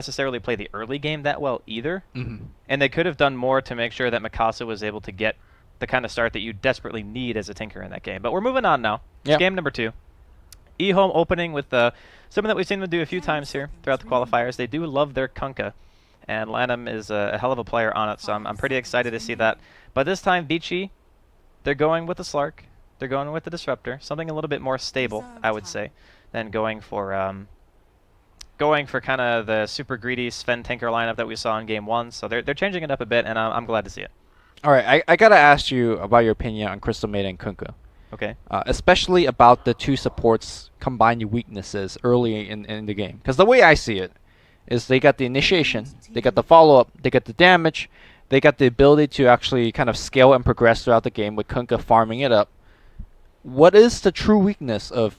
necessarily play the early game that well either. Mm-hmm. And they could have done more to make sure that Mikasa was able to get the kind of start that you desperately need as a Tinker in that game. But we're moving on now. It's game number 2. EHOME opening with something that we've seen them do a few times here throughout the qualifiers. They do love their Kunkka, and Lanham is a hell of a player on it, so I'm pretty excited to see that. But this time, Vici, they're going with the Slark. They're going with the Disruptor, something a little bit more stable, I would say, than going for kind of the super greedy Sven Tinker lineup that we saw in Game 1. So they're changing it up a bit, and I'm glad to see it. All right, I gotta ask you about your opinion on Crystal Maiden and Kunkka. Okay. Especially about the two supports' combined weaknesses early in the game. Because the way I see it is they got the initiation, they got the follow-up, they got the damage, they got the ability to actually kind of scale and progress throughout the game with Kunkka farming it up. What is the true weakness of...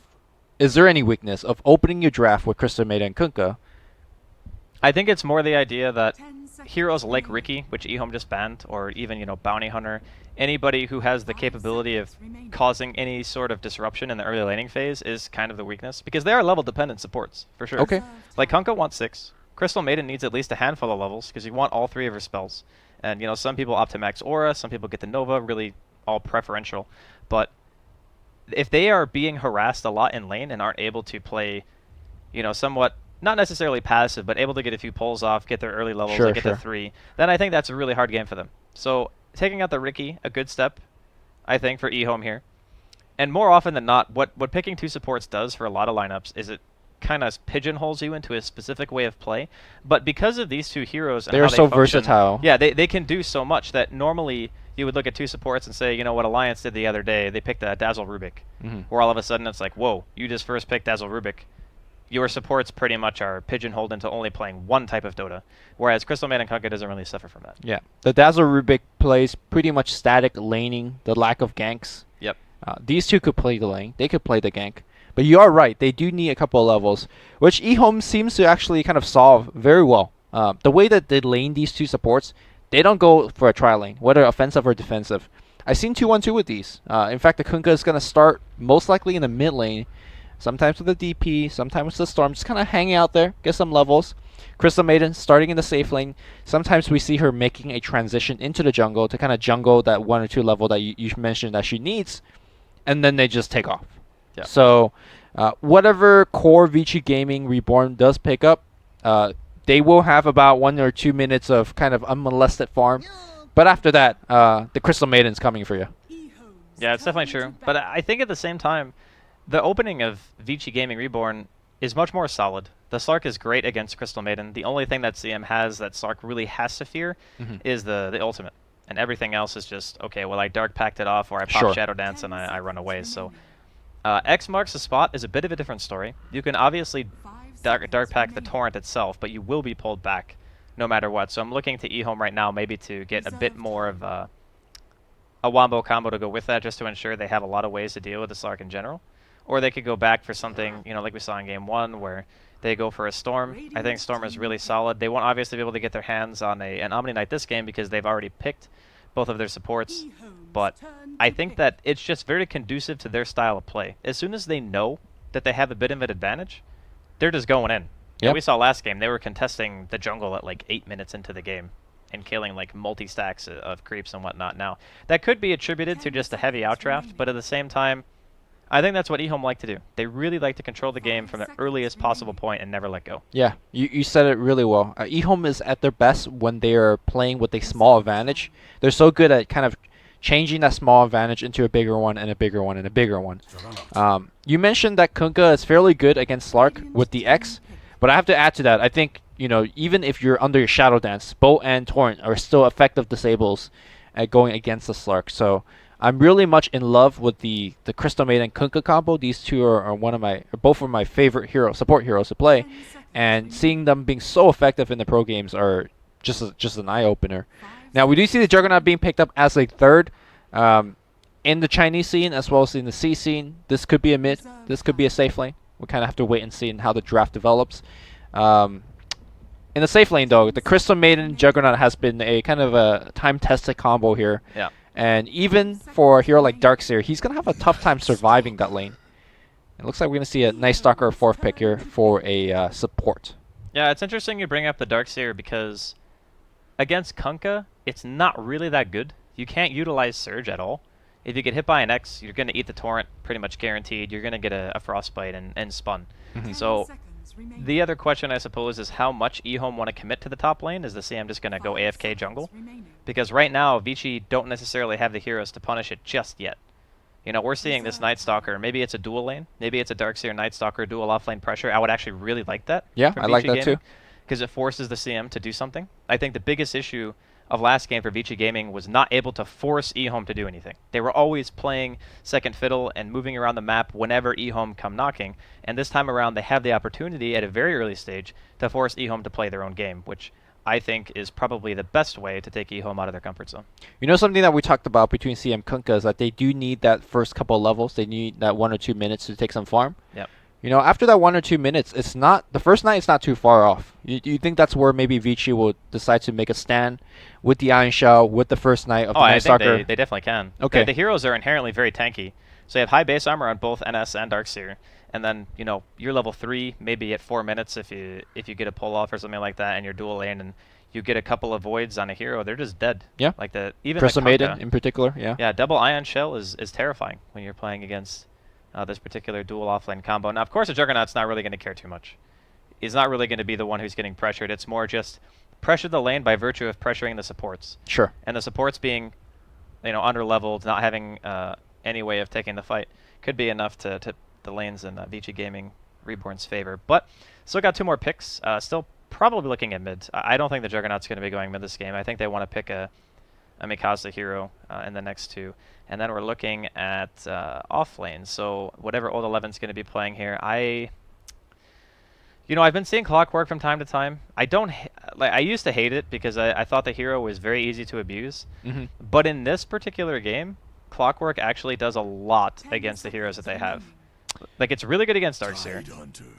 Is there any weakness of opening your draft with Crystal Maiden and Kunkka? I think it's more the idea that heroes like Riki, which EHOME just banned, or even, Bounty Hunter, anybody who has the capability of causing any sort of disruption in the early laning phase is kind of the weakness, because they are level-dependent supports, for sure. Okay. Like, Kunkka wants 6. Crystal Maiden needs at least a handful of levels, because you want all 3 of her spells. And, some people opt to max Aura, some people get the Nova, really all preferential. But if they are being harassed a lot in lane and aren't able to play, somewhat... not necessarily passive, but able to get a few pulls off, get their early levels, get to 3, then I think that's a really hard game for them. So taking out the Riki, a good step, I think, for EHOME here. And more often than not, what picking 2 supports does for a lot of lineups is it kind of pigeonholes you into a specific way of play. But because of these 2 heroes and they're how so function, versatile. Yeah, they can do so much that normally you would look at 2 supports and say, what Alliance did the other day, they picked Dazzle Rubik. Where all of a sudden it's like, whoa, you just first picked Dazzle Rubik. Your supports pretty much are pigeonholed into only playing one type of Dota, whereas Crystal Maiden and Kunkka doesn't really suffer from that. Yeah, the Dazzle Rubik plays pretty much static laning, the lack of ganks. Yep. These 2 could play the lane, they could play the gank. But you are right, they do need a couple of levels, which EHOME seems to actually kind of solve very well. The way that they lane these 2 supports, they don't go for a tri-lane, whether offensive or defensive. I've seen 2-1-2 with these. In fact, the Kunkka is going to start most likely in the mid lane, sometimes with the DP, sometimes with the Storm, just kind of hanging out there, get some levels. Crystal Maiden starting in the safe lane. Sometimes we see her making a transition into the jungle to kind of jungle that 1 or 2 level that you mentioned that she needs, and then they just take off. Yeah. So whatever core Vici Gaming Reborn does pick up, they will have about 1 or 2 minutes of kind of unmolested farm. But after that, the Crystal Maiden's coming for you. Yeah, it's definitely true. But I think at the same time, the opening of Vici Gaming Reborn is much more solid. The Slark is great against Crystal Maiden. The only thing that CM has that Slark really has to fear is the ultimate. And everything else is just, okay, well, I Dark Packed it off, or I pop Shadow Dance and I run away. So X marks the spot is a bit of a different story. You can obviously Dark Pack the Torrent itself, but you will be pulled back no matter what. So I'm looking to EHOME right now maybe to get a bit more of a wombo combo to go with that, just to ensure they have a lot of ways to deal with the Slark in general. Or they could go back for something, like we saw in Game 1, where they go for a Storm. I think Storm is really solid. They won't obviously be able to get their hands on an Omni Knight this game because they've already picked both of their supports. But I think that it's just very conducive to their style of play. As soon as they know that they have a bit of an advantage, they're just going in. Yep. We saw last game, they were contesting the jungle at like 8 minutes into the game and killing like multi-stacks of creeps and whatnot. Now, that could be attributed to just a heavy outdraft, but at the same time, I think that's what EHOME like to do. They really like to control the game from the earliest possible point and never let go. Yeah, you said it really well. EHOME is at their best when they are playing with a small advantage. They're so good at kind of changing that small advantage into a bigger one and a bigger one and a bigger one. You mentioned that Kunkka is fairly good against Slark with the X, but I have to add to that. I think, even if you're under your Shadow Dance, Bow and Torrent are still effective disables at going against the Slark. So I'm really much in love with the Crystal Maiden Kunkka combo. These 2 are both of my favorite support heroes to play, and seeing them being so effective in the pro games are just an eye opener. Now we do see the Juggernaut being picked up as a 3rd in the Chinese scene as well as in the C scene. This could be a mid. This could be a safe lane. We kind of have to wait and see how the draft develops. In the safe lane though, the Crystal Maiden Juggernaut has been a kind of a time-tested combo here. Yeah. And even for a hero like Darkseer, he's going to have a tough time surviving that lane. It looks like we're going to see a nice Stalker 4th pick here for a support. Yeah, it's interesting you bring up the Darkseer because against Kunkka, it's not really that good. You can't utilize Surge at all. If you get hit by an X, you're going to eat the Torrent, pretty much guaranteed. You're going to get a Frostbite and Spun. So the other question, I suppose, is how much EHOME want to commit to the top lane? Is the CM just going to go AFK jungle? Because right now, Vici don't necessarily have the heroes to punish it just yet. You know, we're seeing this Night Stalker. Maybe it's a dual lane. Maybe it's a Darkseer Night Stalker dual offlane pressure. I would actually really like that. Yeah, I like that too. Because it forces the CM to do something. I think the biggest issue of last game for Vici Gaming was not able to force EHOME to do anything. They were always playing second fiddle and moving around the map whenever EHOME come knocking. And this time around, they have the opportunity at a very early stage to force EHOME to play their own game, which I think is probably the best way to take EHOME out of their comfort zone. You know, something that we talked about between CM Kunkka is that they do need that first couple of levels. They need that 1 or 2 minutes to take some farm. Yep. You know, after that 1 or 2 minutes, it's not the first night. It's not too far off. You think that's where maybe Vici will decide to make a stand with the Iron Shell with the first night of the Night Stalker? I think they definitely can. Okay. The heroes are inherently very tanky, so you have high base armor on both NS and Darkseer, and then you know you're level 3, maybe at 4 minutes if you get a pull off or something like that, and you're dual lane and you get a couple of voids on a hero, they're just dead. Yeah. Like even Crystal the Maiden Kunkka, in particular. Yeah. Yeah, double Ion Shell is terrifying when you're playing against this particular dual offlane combo. Now, of course, the Juggernaut's not really going to care too much. He's not really going to be the one who's getting pressured. It's more just pressure the lane by virtue of pressuring the supports. Sure. And the supports being, you know, under-leveled, not having any way of taking the fight, could be enough to tip the lanes in Vici Gaming Reborn's favor. But still got 2 more picks. Still probably looking at mid. I don't think the Juggernaut's going to be going mid this game. I think they want to pick a Mikasa hero in the next 2. And then we're looking at off lane. So whatever Old 11's going to be playing here, you know, I've been seeing Clockwork from time to time. I used to hate it because I thought the hero was very easy to abuse. But in this particular game, Clockwork actually does a lot against the heroes that they have. Like, it's really good against Darkseer.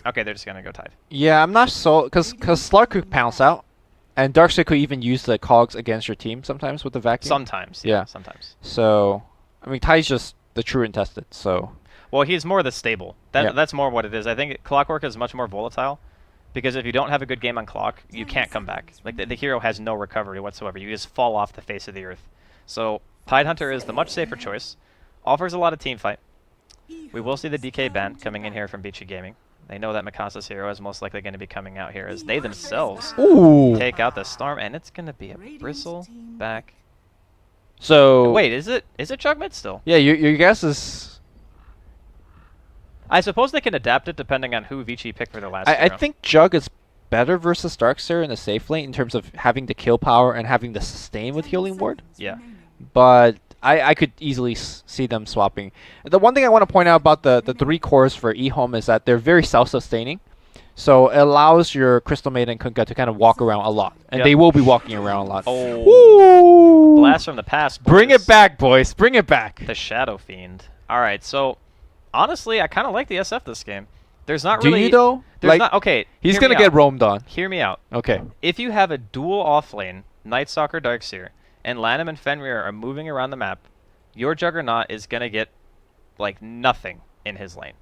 Okay, they're just going to go Tide. Yeah, I'm not so... Because Slark could pounce out. And Darkseer could even use the cogs against your team sometimes with the vacuum. Sometimes, yeah. Sometimes. So, I mean, Ty's just the true and tested, so... Well, he's more the stable. That's more what it is. I think Clockwork is much more volatile. Because if you don't have a good game on Clock, you can't come back. Like, the hero has no recovery whatsoever. You just fall off the face of the earth. So, Tidehunter is the much safer choice. Offers a lot of team fight. We will see the DK ban coming in here from Vici Gaming. They know that Mikasa's hero is most likely going to be coming out here as they themselves take out the Storm, and it's going to be a Bristle back. So wait, is it Chug mid still? Yeah, your guess is... I suppose they can adapt it depending on who Vici picked for their last I think Jug is better versus Darkseer in the safe lane in terms of having the kill power and having the sustain with Healing Ward. Yeah. But I could easily see them swapping. The one thing I want to point out about the 3 cores for EHOME is that they're very self-sustaining. So it allows your Crystal Maiden and Kunkka to kind of walk around a lot. And they will be walking around a lot. Oh. Woo! Blast from the past, boys. Bring it back, boys. Bring it back. The Shadow Fiend. All right, so honestly, I kind of like the SF this game. There's not really... Do you, though? There's not... Okay, he's going to get roamed on. Hear me out. Okay. If you have a dual off-lane, Night Stalker, Darkseer, and Lanham and Fenrir are moving around the map, your Juggernaut is going to get, like, nothing in his lane.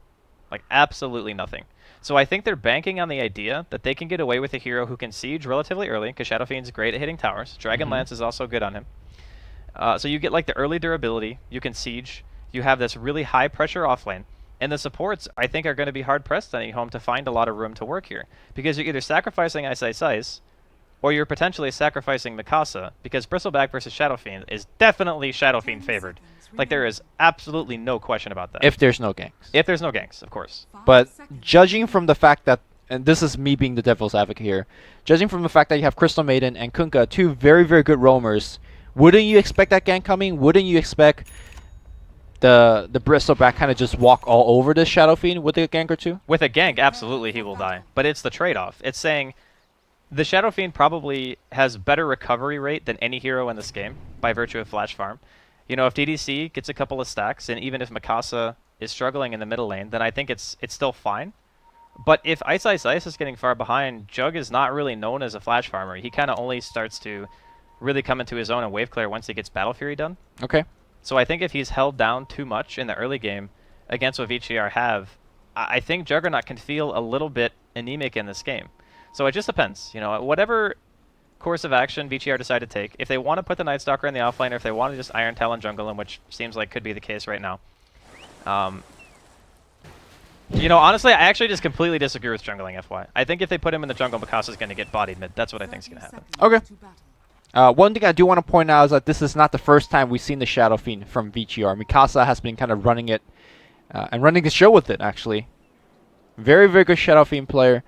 Like, absolutely nothing. So I think they're banking on the idea that they can get away with a hero who can siege relatively early, because Shadow Fiend's great at hitting towers. Dragonlance is also good on him. So you get, like, the early durability. You can siege. You have this really high-pressure off-lane. And the supports, I think, are going to be hard-pressed on EHOME to find a lot of room to work here. Because you're either sacrificing Ice, or you're potentially sacrificing Mikasa, because Bristleback versus Shadow Fiend is definitely Shadow Fiend favored. Like, there is absolutely no question about that. If there's no ganks. If there's no ganks, of course. But judging from the fact that, and this is me being the devil's advocate here, judging from the fact that you have Crystal Maiden and Kunkka, 2 very, very good roamers, wouldn't you expect that gank coming? Wouldn't you expect the Bristleback kind of just walk all over the Shadow Fiend with a gank or 2? With a gank, absolutely he will die. But it's the trade-off. It's saying... The Shadow Fiend probably has better recovery rate than any hero in this game by virtue of Flash Farm. You know, if DDC gets a couple of stacks, and even if Mikasa is struggling in the middle lane, then I think it's still fine. But if Ice is getting far behind, Jug is not really known as a Flash Farmer. He kind of only starts to really come into his own and wave clear once he gets Battle Fury done. Okay. So I think if he's held down too much in the early game against what VCR have, I think Juggernaut can feel a little bit anemic in this game. So it just depends. You know, whatever course of action VGR decide to take, if they want to put the Night Stalker in the offlane, or if they want to just Iron Talon jungle him, which seems like could be the case right now. You know, honestly, I actually just completely disagree with jungling FY. I think if they put him in the jungle, Mikasa's going to get bodied mid. That's what I think is going to happen. Okay. One thing I do want to point out is that this is not the first time we've seen the Shadow Fiend from VGR. Mikasa has been kind of running it and running the show with it, actually. Very, very good Shadow Fiend player.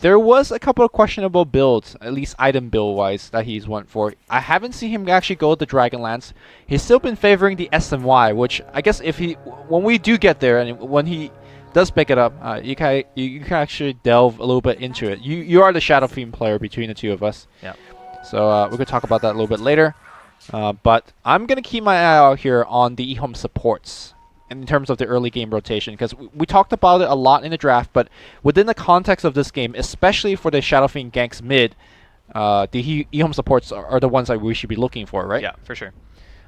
There was a couple of questionable builds, at least item build-wise, that he's went for. I haven't seen him actually go with the Dragonlance. He's still been favoring the SMY, which I guess when we do get there and when he does pick it up, you can actually delve a little bit into it. You are the Shadow Fiend player between the two of us. Yeah. So we're going to talk about that a little bit later. But I'm going to keep my eye out here on the EHOME supports in terms of the early game rotation, because we talked about it a lot in the draft, but within the context of this game, especially for the Shadow Fiend ganks mid, the EHOME supports are the ones that we should be looking for, right? Yeah, for sure.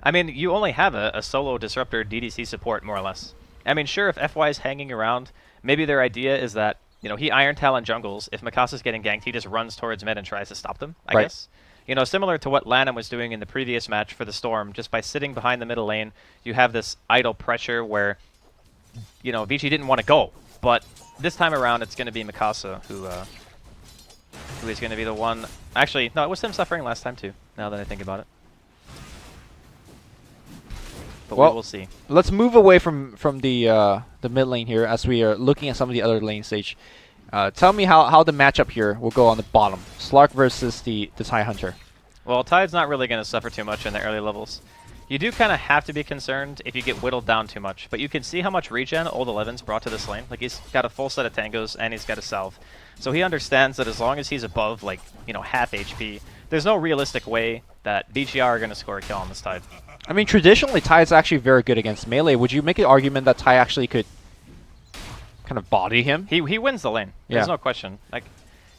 I mean, you only have a solo disruptor DDC support, more or less. I mean, sure, if FY is hanging around, maybe their idea is that, you know, he Iron Talon jungles. If Mikasa's getting ganked, he just runs towards mid and tries to stop them, I guess. You know, similar to what Lanham was doing in the previous match for the Storm, just by sitting behind the middle lane, you have this idle pressure where, you know, Vici didn't want to go. But this time around, it's going to be Mikasa who is going to be the one. Actually, no, it was him suffering last time too, now that I think about it. But well, we'll see. Let's move away from the mid lane here as we are looking at some of the other lane stage. Tell me how the matchup here will go on the bottom. Slark versus the Ti Hunter. Well, Tide's not really going to suffer too much in the early levels. You do kind of have to be concerned if you get whittled down too much, but you can see how much regen Old 11's brought to this lane. Like, he's got a full set of tangos, and he's got a salve. So he understands that as long as he's above, like, you know, half HP, there's no realistic way that VGR are going to score a kill on this Tide. I mean, traditionally, Ti is actually very good against melee. Would you make an argument that Ti actually could kind of body him? He wins the lane. There's no question. Like,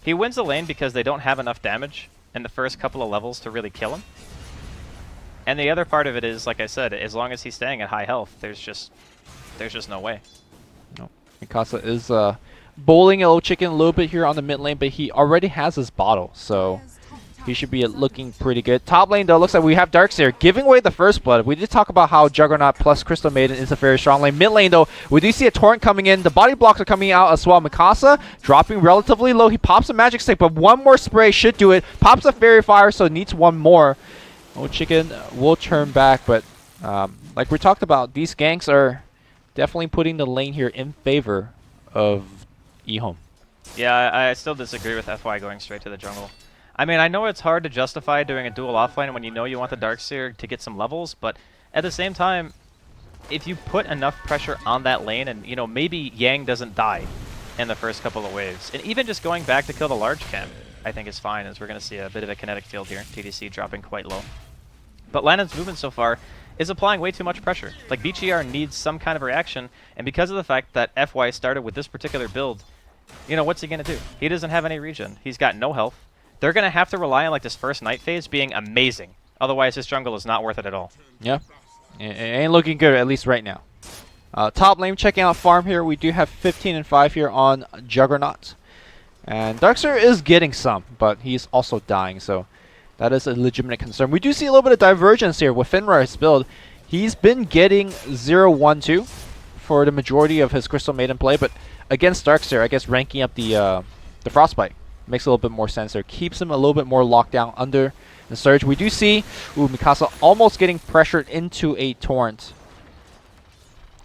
he wins the lane because they don't have enough damage in the first couple of levels to really kill him. And the other part of it is, like I said, as long as he's staying at high health, there's just no way. No, Mikasa is bowling a little chicken a little bit here on the mid lane, but he already has his bottle, so he should be looking pretty good. Top lane, though, looks like we have Darkseer giving away the first blood. We did talk about how Juggernaut plus Crystal Maiden is a very strong lane. Mid lane, though, we do see a Torrent coming in. The body blocks are coming out as well. Mikasa dropping relatively low. He pops a Magic Stick, but one more spray should do it. Pops a Fairy Fire, so needs one more. Oh, Chicken will turn back, but like we talked about, these ganks are definitely putting the lane here in favor of EHOME. Yeah, I still disagree with FY going straight to the jungle. I mean, I know it's hard to justify doing a dual offlane when you know you want the Darkseer to get some levels, but at the same time, if you put enough pressure on that lane and, you know, maybe Yang doesn't die in the first couple of waves, and even just going back to kill the large camp, I think is fine, as we're going to see a bit of a kinetic field here. TDC dropping quite low. But Lannon's movement so far is applying way too much pressure. Like, VGR needs some kind of reaction, and because of the fact that FY started with this particular build, you know, what's he going to do? He doesn't have any regen. He's got no health. They're going to have to rely on, like, this first night phase being amazing. Otherwise, his jungle is not worth it at all. Yeah. It ain't looking good, at least right now. Top lane, checking out farm here. We do have 15 and 5 here on Juggernaut. And Darkseer is getting some, but he's also dying, so that is a legitimate concern. We do see a little bit of divergence here with Finrar's build. He's been getting 0-1-2 for the majority of his Crystal Maiden play, but against Darkseer, I guess ranking up the Frostbite makes a little bit more sense there. Keeps him a little bit more locked down under the Surge. We do see Mikasa almost getting pressured into a Torrent.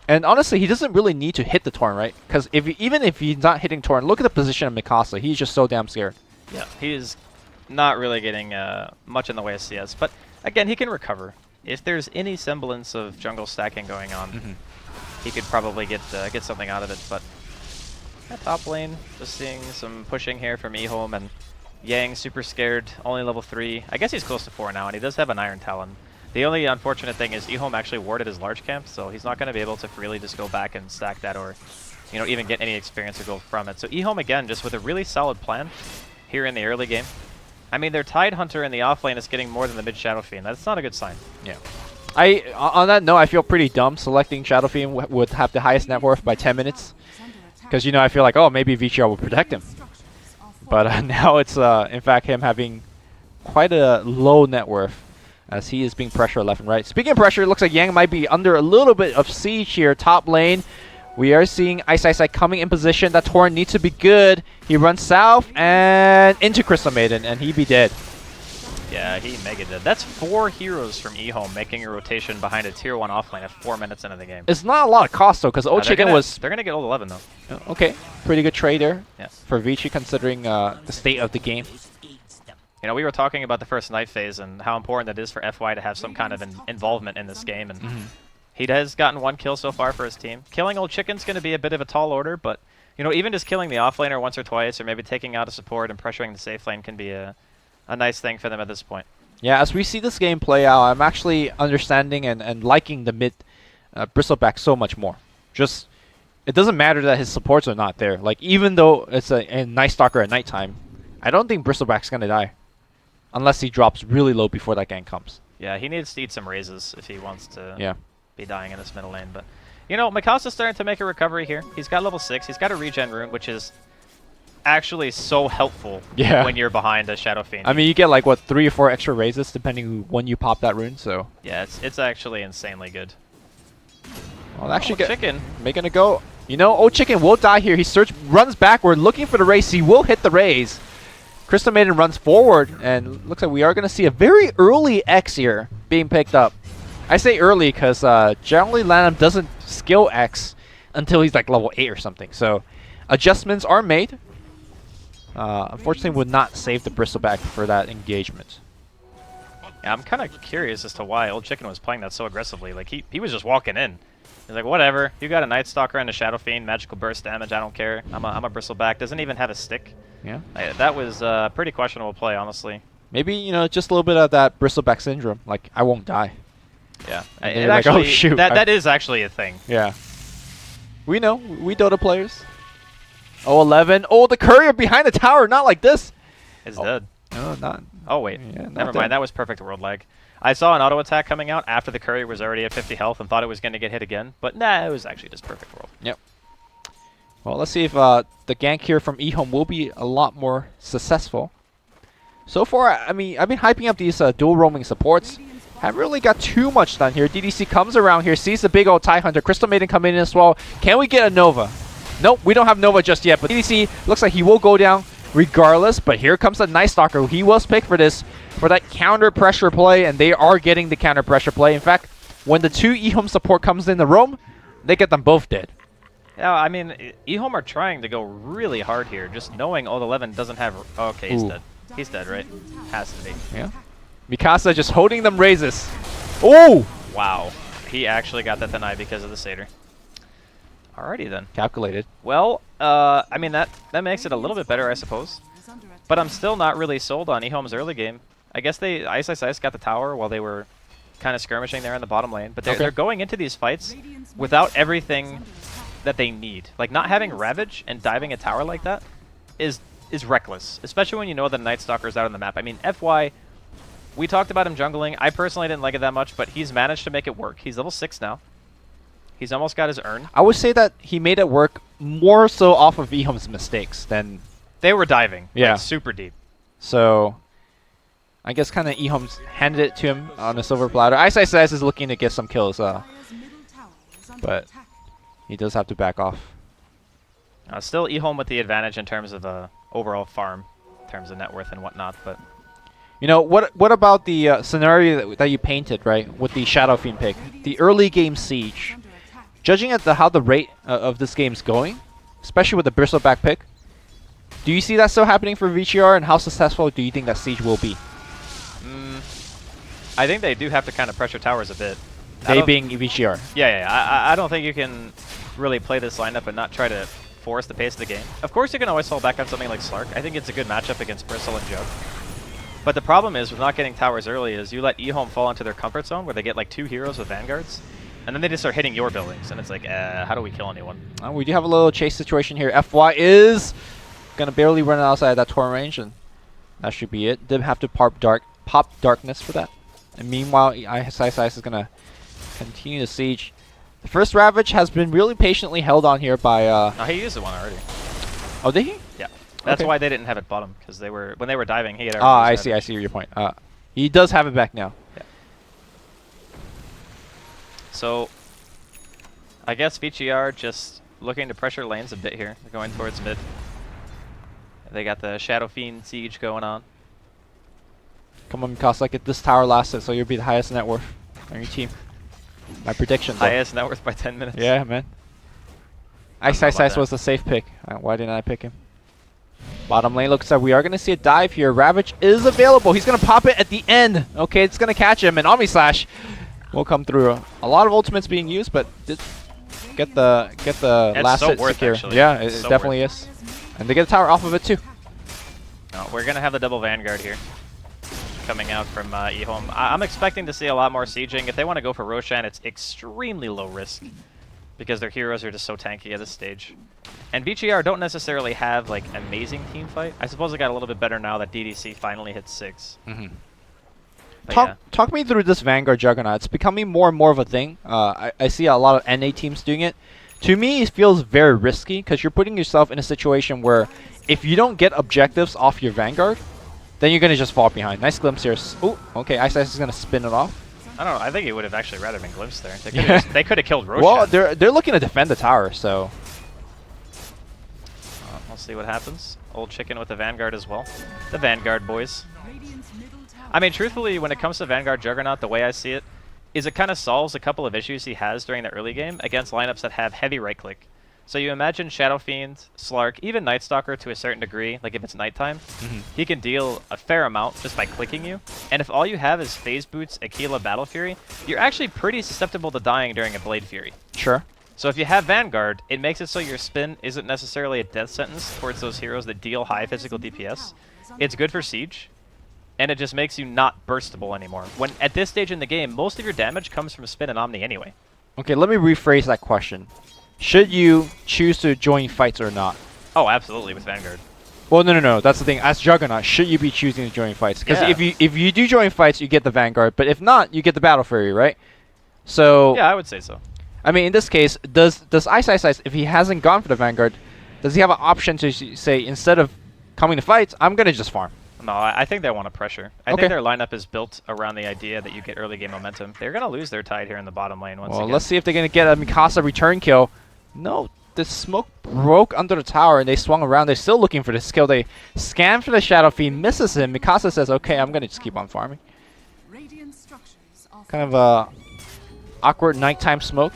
And honestly, he doesn't really need to hit the Torrent, right? Because even if he's not hitting Torrent, look at the position of Mikasa. He's just so damn scared. Yeah, he is not really getting much in the way of CS. But again, he can recover. If there's any semblance of jungle stacking going on, he could probably get something out of it. But at top lane, just seeing some pushing here from EHOME, and Yang super scared, only level 3. I guess he's close to 4 now, and he does have an Iron Talon. The only unfortunate thing is EHOME actually warded his large camp, so he's not going to be able to freely just go back and stack that, or, you know, even get any experience or gold from it. So EHOME, again, just with a really solid plan here in the early game. I mean, their Tide Hunter in the offlane is getting more than the mid Shadow Fiend. That's not a good sign. Yeah. On that note, I feel pretty dumb selecting Shadow Fiend would have the highest net worth by 10 minutes. Because, you know, I feel like, oh, maybe VGR will protect him. But now it's in fact him having quite a low net worth as he is being pressured left and right. Speaking of pressure, it looks like Yang might be under a little bit of siege here. Top lane, we are seeing Ti6 coming in position. That Torrent needs to be good. He runs south and into Crystal Maiden, and he be dead. Yeah, he mega did. That's 4 heroes from EHOME making a rotation behind a tier 1 offlane at 4 minutes into the game. It's not a lot of cost though, because Old Chicken was... They're going to get Old 11 though. Okay, pretty good trade there Yes. for Vici considering the state of the game. You know, we were talking about the first night phase and how important it is for FY to have some kind of involvement in this game, and he has gotten 1 kill so far for his team. Killing Old Chicken's going to be a bit of a tall order, but you know, even just killing the offlaner once or twice, or maybe taking out a support and pressuring the safe lane can be a nice thing for them at this point. Yeah, as we see this game play out, I'm actually understanding and liking the mid Bristleback so much more. Just, it doesn't matter that his supports are not there. Like, even though it's a Night Stalker at nighttime, I don't think Bristleback's going to die. Unless he drops really low before that gank comes. Yeah, he needs to eat some raises if he wants to be dying in this middle lane. But, you know, Mikasa's starting to make a recovery here. He's got level 6. He's got a regen rune, which is actually so helpful when you're behind a Shadow Fiend. I mean, you get like, what, 3 or 4 extra raises depending when you pop that rune, so... Yeah, it's actually insanely good. Well, actually, Chicken making a go. You know, Old Chicken will die here. He runs backward, looking for the raise. He will hit the raise. Crystal Maiden runs forward, and looks like we are going to see a very early X here being picked up. I say early because generally Lanham doesn't skill X until he's like level 8 or something. So adjustments are made. Unfortunately, would not save the Bristleback for that engagement. Yeah, I'm kind of curious as to why Old Chicken was playing that so aggressively. Like, he was just walking in. He's like, whatever, you got a Night Stalker and a Shadow Fiend, magical burst damage, I don't care. I'm a Bristleback. Doesn't even have a stick. Yeah. That was a pretty questionable play, honestly. Maybe, you know, just a little bit of that Bristleback syndrome. Like, I won't die. Yeah. It actually, like, oh, shoot. That is actually a thing. Yeah. We know. We Dota players. Oh, 11. Oh, the courier behind the tower. Not like this. It's dead. No, not. Oh, wait. Yeah, Never mind. That was perfect world lag. I saw an auto attack coming out after the courier was already at 50 health and thought it was going to get hit again. But nah, it was actually just perfect world. Yep. Well, let's see if the gank here from EHOME will be a lot more successful. So far, I mean, I've been hyping up these dual roaming supports. Haven't really got too much done here. DDC comes around here, sees the big old TIE Hunter. Crystal Maiden coming in as well. Can we get a Nova? Nope, we don't have Nova just yet, but DDC looks like he will go down regardless. But here comes the Night Stalker. He was picked for this, for that counter pressure play, and they are getting the counter pressure play. In fact, when the 2 EHOME support comes in the roam, they get them both dead. Yeah, I mean, EHOME are trying to go really hard here, just knowing Old 11 doesn't have... Oh, okay, he's dead. He's dead, right? Has to be. Yeah. Mikasa just holding them raises. Oh! Wow. He actually got that denied because of the Satyr. Alrighty then. Calculated. Well, I mean, that makes it a little bit better, I suppose. But I'm still not really sold on EHOME's early game. I guess Ti6 got the tower while they were kind of skirmishing there in the bottom lane. But they're going into these fights without everything that they need. Like, not having Ravage and diving a tower like that is reckless. Especially when you know the Night Stalker's out on the map. I mean, FY, we talked about him jungling. I personally didn't like it that much, but he's managed to make it work. He's level 6 now. He's almost got his urn. I would say that he made it work more so off of EHOME's mistakes than... They were diving. Yeah. Like, super deep. So, I guess kind of EHOME's handed it to him on a silver platter. Ti6 is looking to get some kills, but he does have to back off. Still EHOME with the advantage in terms of overall farm, in terms of net worth and whatnot, but... You know, what about the scenario that you painted, right, with the Shadow Fiend pick? The early game siege. Judging at how the rate of this game's going, especially with the Bristleback pick, do you see that still happening for VCR, and how successful do you think that siege will be? I think they do have to kind of pressure towers a bit. They being VCR. Yeah. I don't think you can really play this lineup and not try to force the pace of the game. Of course, you can always fall back on something like Slark. I think it's a good matchup against Bristle and Jug. But the problem is with not getting towers early is you let EHOME fall into their comfort zone where they get like 2 heroes with Vanguards, and then they just start hitting your buildings, and it's like, how do we kill anyone? We do have a little chase situation here. FY is going to barely run outside that torrent range, and that should be it. Didn't have to pop darkness for that. And meanwhile, Ti6 is going to continue the siege. The first Ravage has been really patiently held on here by... he used the one already. Oh, did he? Yeah. That's Okay. why they didn't have it bottom, because when they were diving, he had already Ah, I used see. that. I see your point. He does have it back now. Yeah. So, I guess Vici are just looking to pressure lanes a bit here. They're going towards mid. They got the Shadow Fiend siege going on. Come on, Mikasa, get this tower lasted so you'll be the highest net worth on your team. My prediction, though. Highest net worth by 10 minutes. Yeah, man. I don't know about Ice that. was the safe pick. Why didn't I pick him? Bottom lane looks like we are going to see a dive here. Ravage is available. He's going to pop it at the end. Okay, it's going to catch him, and Omni Slash will come through. A lot of ultimates being used, but get the It's last so hit worth, secure. actually. Yeah, It's it so definitely worth. is. And they get a tower off of it, too. No, we're going to have the double Vanguard here coming out from EHOME. I'm expecting to see a lot more sieging. If they want to go for Roshan, it's extremely low risk because their heroes are just so tanky at this stage. And VGR don't necessarily have like amazing team fight. I suppose they got a little bit better now that DDC finally hit 6. But Talk me through this Vanguard Juggernaut. It's becoming more and more of a thing. I see a lot of NA teams doing it. To me, it feels very risky because you're putting yourself in a situation where if you don't get objectives off your Vanguard, then you're going to just fall behind. Nice glimpse here. Oh, okay. Ice is going to spin it off. I don't know. I think it would have actually rather been glimpsed there. Yeah. They could have killed Roshan. Well, they're looking to defend the tower, so We'll see what happens. Old Chicken with the Vanguard as well. The Vanguard boys. I mean, truthfully, when it comes to Vanguard Juggernaut, the way I see it is it kind of solves a couple of issues he has during the early game against lineups that have heavy right-click. So you imagine Shadow Fiend, Slark, even Night Stalker to a certain degree, like if it's nighttime, he can deal a fair amount just by clicking you. And if all you have is Phase Boots, Aquila, Battle Fury, you're actually pretty susceptible to dying during a Blade Fury. sure. So if you have Vanguard, it makes it so your spin isn't necessarily a death sentence towards those heroes that deal high physical DPS. It's good for Siege, and it just makes you not burstable anymore. When at this stage in the game, most of your damage comes from Spin and Omni anyway. Okay, let me rephrase that question. Should you choose to join fights or not? Oh, absolutely with Vanguard. Well, no. That's the thing. As Juggernaut, should you be choosing to join fights? Because Yeah. if you do join fights, you get the Vanguard. But if not, you get the Battle Fury, right? So Yeah, I would say so. I mean, in this case, does Ice, if he hasn't gone for the Vanguard, does he have an option to say, instead of coming to fights, I'm going to just farm? No, I think they want to pressure. I Okay. think their lineup is built around the idea that you get early game momentum. They're going to lose their tide here in the bottom lane once Well, again. let's see if they're going to get a Mikasa return kill. No, the smoke broke under the tower, and they swung around. They're still looking for this kill. They scan for the Shadow Fiend, misses him. Mikasa says, okay, I'm going to just keep on farming. Kind of a awkward nighttime smoke.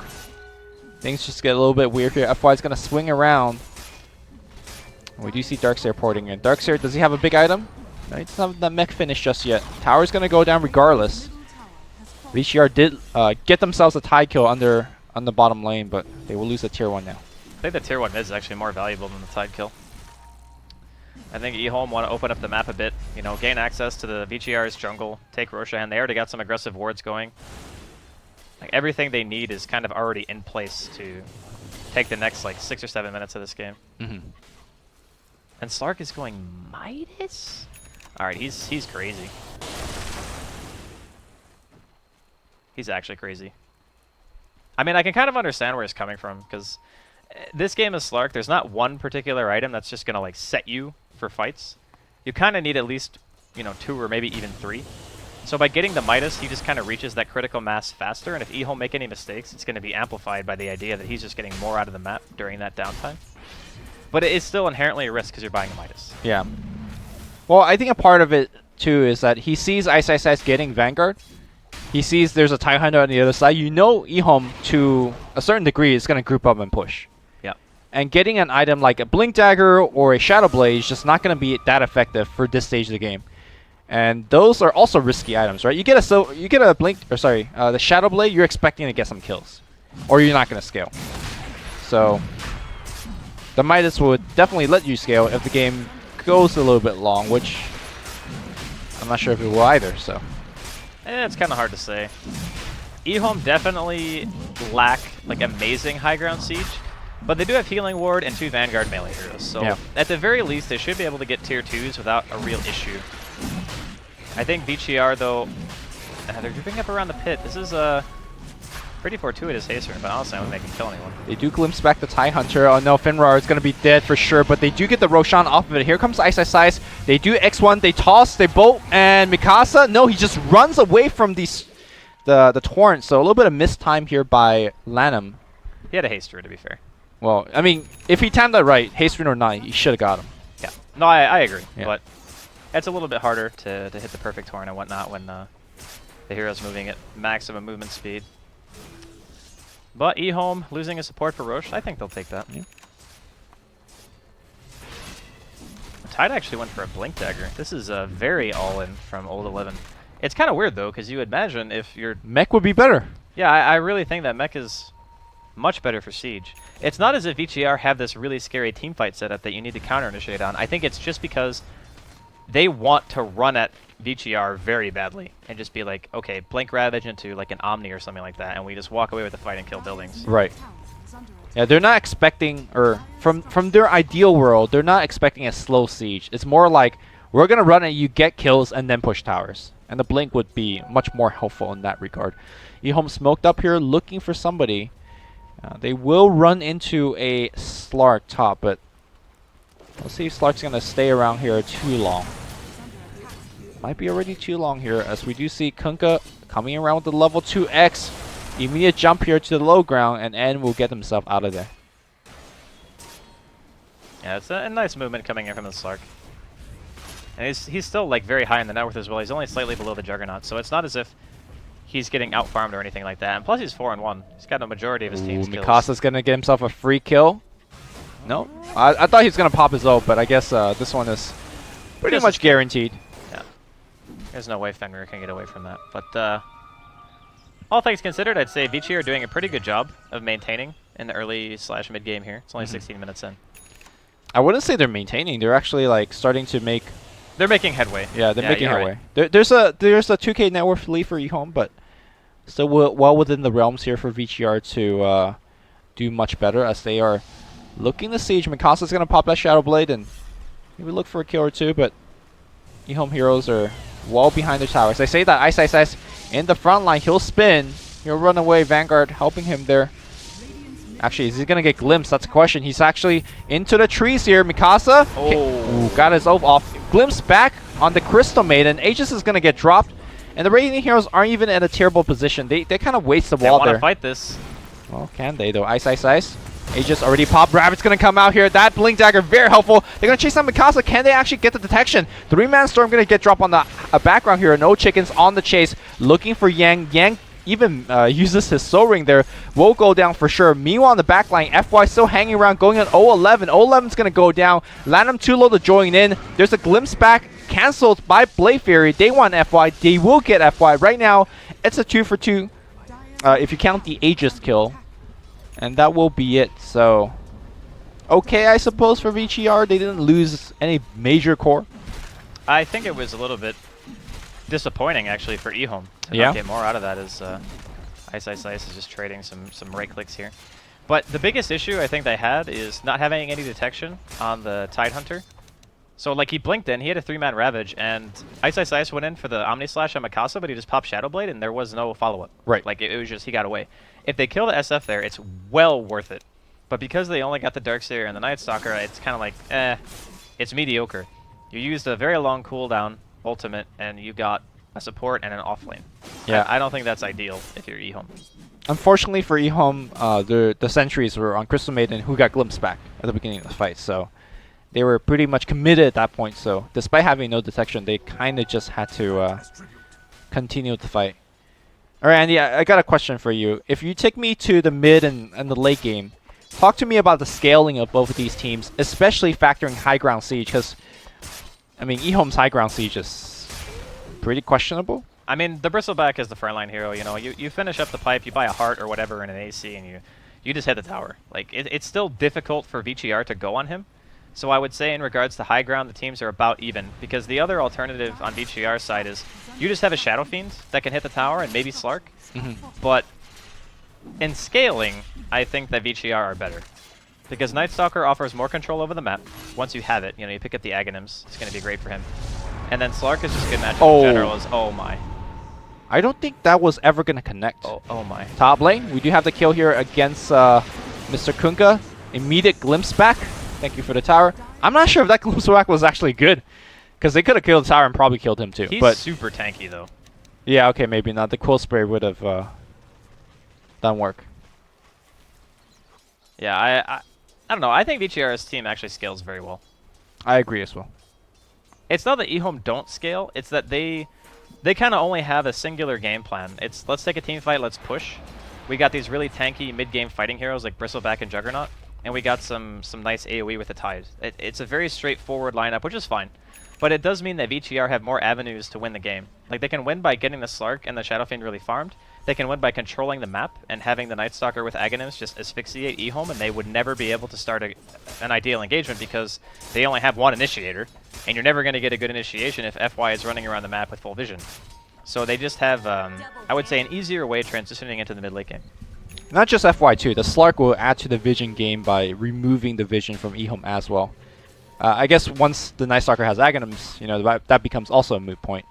Things just get a little bit weird here. FY is going to swing around. We do see Darkseer porting in. Darkseer, does he have a big item? No, he doesn't have that mech finish just yet. Tower's going to go down regardless. VCR did get themselves a tide kill on the bottom lane, but they will lose a tier 1 now. I think the tier 1 mid is actually more valuable than the tide kill. I think EHOME want to open up the map a bit, you know, gain access to the VGR's jungle, take Roshan. They already got some aggressive wards going. Like everything they need is kind of already in place to take the next like 6 or 7 minutes of this game. And Slark is going Midas? Alright, he's crazy. He's actually crazy. I mean, I can kind of understand where he's coming from, because this game of Slark, there's not one particular item that's just going to like set you for fights. You kind of need at least, you know, 2 or maybe even 3. So by getting the Midas, he just kind of reaches that critical mass faster, and if EHOME make any mistakes, it's going to be amplified by the idea that he's just getting more out of the map during that downtime. But it is still inherently a risk because you're buying a Midas. Yeah. Well, I think a part of it, too, is that he sees Ice getting Vanguard. He sees there's a TIE Hunter on the other side. You know EHOME, to a certain degree, is going to group up and push. Yeah. And getting an item like a Blink Dagger or a Shadow Blade is just not going to be that effective for this stage of the game. And those are also risky items, right? You get a Blink, or sorry, the Shadow Blade, you're expecting to get some kills. Or you're not going to scale. So the Midas would definitely let you scale if the game goes a little bit long, which I'm not sure if it will either, so. It's kind of hard to say. EHOME definitely lack like amazing high ground siege, but they do have Healing Ward and 2 Vanguard melee heroes. So yeah. At the very least, they should be able to get tier 2s without a real issue. I think VGR though, they're grouping up around the pit. This is Pretty fortuitous haste rune, but honestly, I wouldn't make him kill anyone. They do glimpse back the TIE Hunter. Oh no, Finrar is going to be dead for sure, but they do get the Roshan off of it. Here comes Ice. They do X1, they toss, they bolt, and Mikasa, no, he just runs away from these the Torrent. So a little bit of missed time here by Lanham. He had a haste rune, to be fair. Well, I mean, if he timed that right, haste rune or not, he should have got him. Yeah. No, I agree, Yeah. but it's a little bit harder to hit the perfect Torrent and whatnot when the hero's moving at maximum movement speed. But EHOME losing his support for Roche, I think they'll take that. Yeah. Tide actually went for a Blink Dagger. This is very all-in from Old 11. It's kind of weird, though, because you imagine if you're... Mech would be better. Yeah, I really think that Mech is much better for Siege. It's not as if VGR have this really scary teamfight setup that you need to counter-initiate on. I think it's just because they want to run at VGR very badly and just be like, okay, Blink Ravage into like an Omni or something like that, and we just walk away with the fight and kill buildings. Right. Yeah, they're not expecting, or from their ideal world, they're not expecting a slow siege. It's more like, we're going to run at you, get kills, and then push towers. And the Blink would be much more helpful in that regard. EHOME smoked up here, looking for somebody. They will run into a Slark top, but let's see if Slark's going to stay around here too long. Might be already too long here, as we do see Kunkka coming around with the level 2X. Immediate jump here to the low ground, and N will get himself out of there. Yeah, it's a nice movement coming in from the Slark. And he's still like very high in the net worth as well. He's only slightly below the Juggernaut, so it's not as if he's getting out-farmed or anything like that. And plus he's 4-1. He's got a majority of his team's kills. Mikasa's going to get himself a free kill. No? I thought he was going to pop his ult, but I guess this one is pretty much guaranteed. Yeah. There's no way Fenrir can get away from that. But all things considered, I'd say Vici are doing a pretty good job of maintaining in the early/mid game here. It's only 16 minutes in. I wouldn't say they're maintaining. They're actually like starting to make... They're making headway. Yeah, they're making headway. Right. There's a 2K net worth lead for EHOME, but still well within the realms here for VGR to do much better, as they are looking to siege. Mikasa's going to pop that Shadow Blade and maybe look for a kill or two, but EHOME heroes are well behind their towers. They say that Ice in the front line. He'll spin. He'll run away. Vanguard helping him there. Actually, is he going to get glimpsed? That's a question. He's actually into the trees here. Mikasa got his ult off. Glimpse back on the Crystal Maiden. Aegis is going to get dropped. And the Radiant Heroes aren't even in a terrible position. They kind of waste the wall there. They want to fight this. Well, can they, though? Ice. Aegis already popped. Rabbit's going to come out here. That Blink Dagger, very helpful. They're going to chase down Mikasa. Can they actually get the detection? 3-man Storm going to get dropped on the background here. No chickens on the chase. Looking for Yang. Yang even uses his Soul Ring there. Will go down for sure. Meanwhile, on the back line, FY still hanging around, going on 0-11. 0-11's going to go down. Lanham too low to join in. There's a glimpse back. Cancelled by Blade Fury. They want FY. They will get FY. Right now, it's a 2-for-2 if you count the Aegis kill. And that will be it. So, okay, I suppose, for VGR. They didn't lose any major core. I think it was a little bit disappointing, actually, for EHOME to not get more out of that, as Ice is just trading some right clicks here. But the biggest issue I think they had is not having any detection on the Tide Hunter. So, like, he blinked in, he had a 3-man Ravage, and Ice went in for the Omni Slash on Mikasa, but he just popped Shadow Blade, and there was no follow-up. Right. Like, it was just, he got away. If they kill the SF there, it's well worth it. But because they only got the Darkseer and the Night Stalker, it's kind of like, it's mediocre. You used a very long cooldown ultimate, and you got a support and an offlane. Yeah. I don't think that's ideal if you're EHOME. Unfortunately for EHOME, the sentries were on Crystal Maiden, who got glimpsed back at the beginning of the fight. So they were pretty much committed at that point. So despite having no detection, they kind of just had to continue the fight. All right, Andy, I got a question for you. If you take me to the mid and the late game, talk to me about the scaling of both of these teams, especially factoring high ground siege, because I mean, EHOME's high ground siege is pretty questionable. I mean, the Bristleback is the frontline hero. You know, you finish up the pipe, you buy a heart or whatever in an AC, and you just hit the tower. Like, it's still difficult for VGR to go on him. So I would say in regards to high ground, the teams are about even, because the other alternative on VGR's side is you just have a Shadow Fiend that can hit the tower and maybe Slark. But in scaling, I think that VGR are better. Because Night Stalker offers more control over the map. Once you have it, you know, you pick up the Aghanims, it's going to be great for him. And then Slark is just good matchup in general as, oh my. I don't think that was ever going to connect. Oh my. Top lane, we do have the kill here against Mr. Kunkka. Immediate glimpse back. Thank you for the tower. I'm not sure if that glimpse back was actually good, because they could have killed the tower and probably killed him too. He's super tanky though. Yeah, okay, maybe not. The quill spray would have done work. Yeah, I don't know. I think VCR's team actually scales very well. I agree as well. It's not that EHOME don't scale. It's that they kind of only have a singular game plan. It's let's take a team fight, let's push. We got these really tanky mid-game fighting heroes like Bristleback and Juggernaut, and we got some nice AoE with the Tide. It's a very straightforward lineup, which is fine. But it does mean that VCR have more avenues to win the game. Like, they can win by getting the Slark and the Shadow Fiend really farmed. They can win by controlling the map and having the Night Stalker with Aghanims just asphyxiate EHOME, and they would never be able to start an ideal engagement because they only have one initiator, and you're never going to get a good initiation if FY is running around the map with full vision. So they just have, I would say, an easier way transitioning into the mid-late game. Not just FY2, the Slark will add to the vision game by removing the vision from EHOME as well. I guess once the Night Stalker has Aghanims, you know, that becomes also a moot point,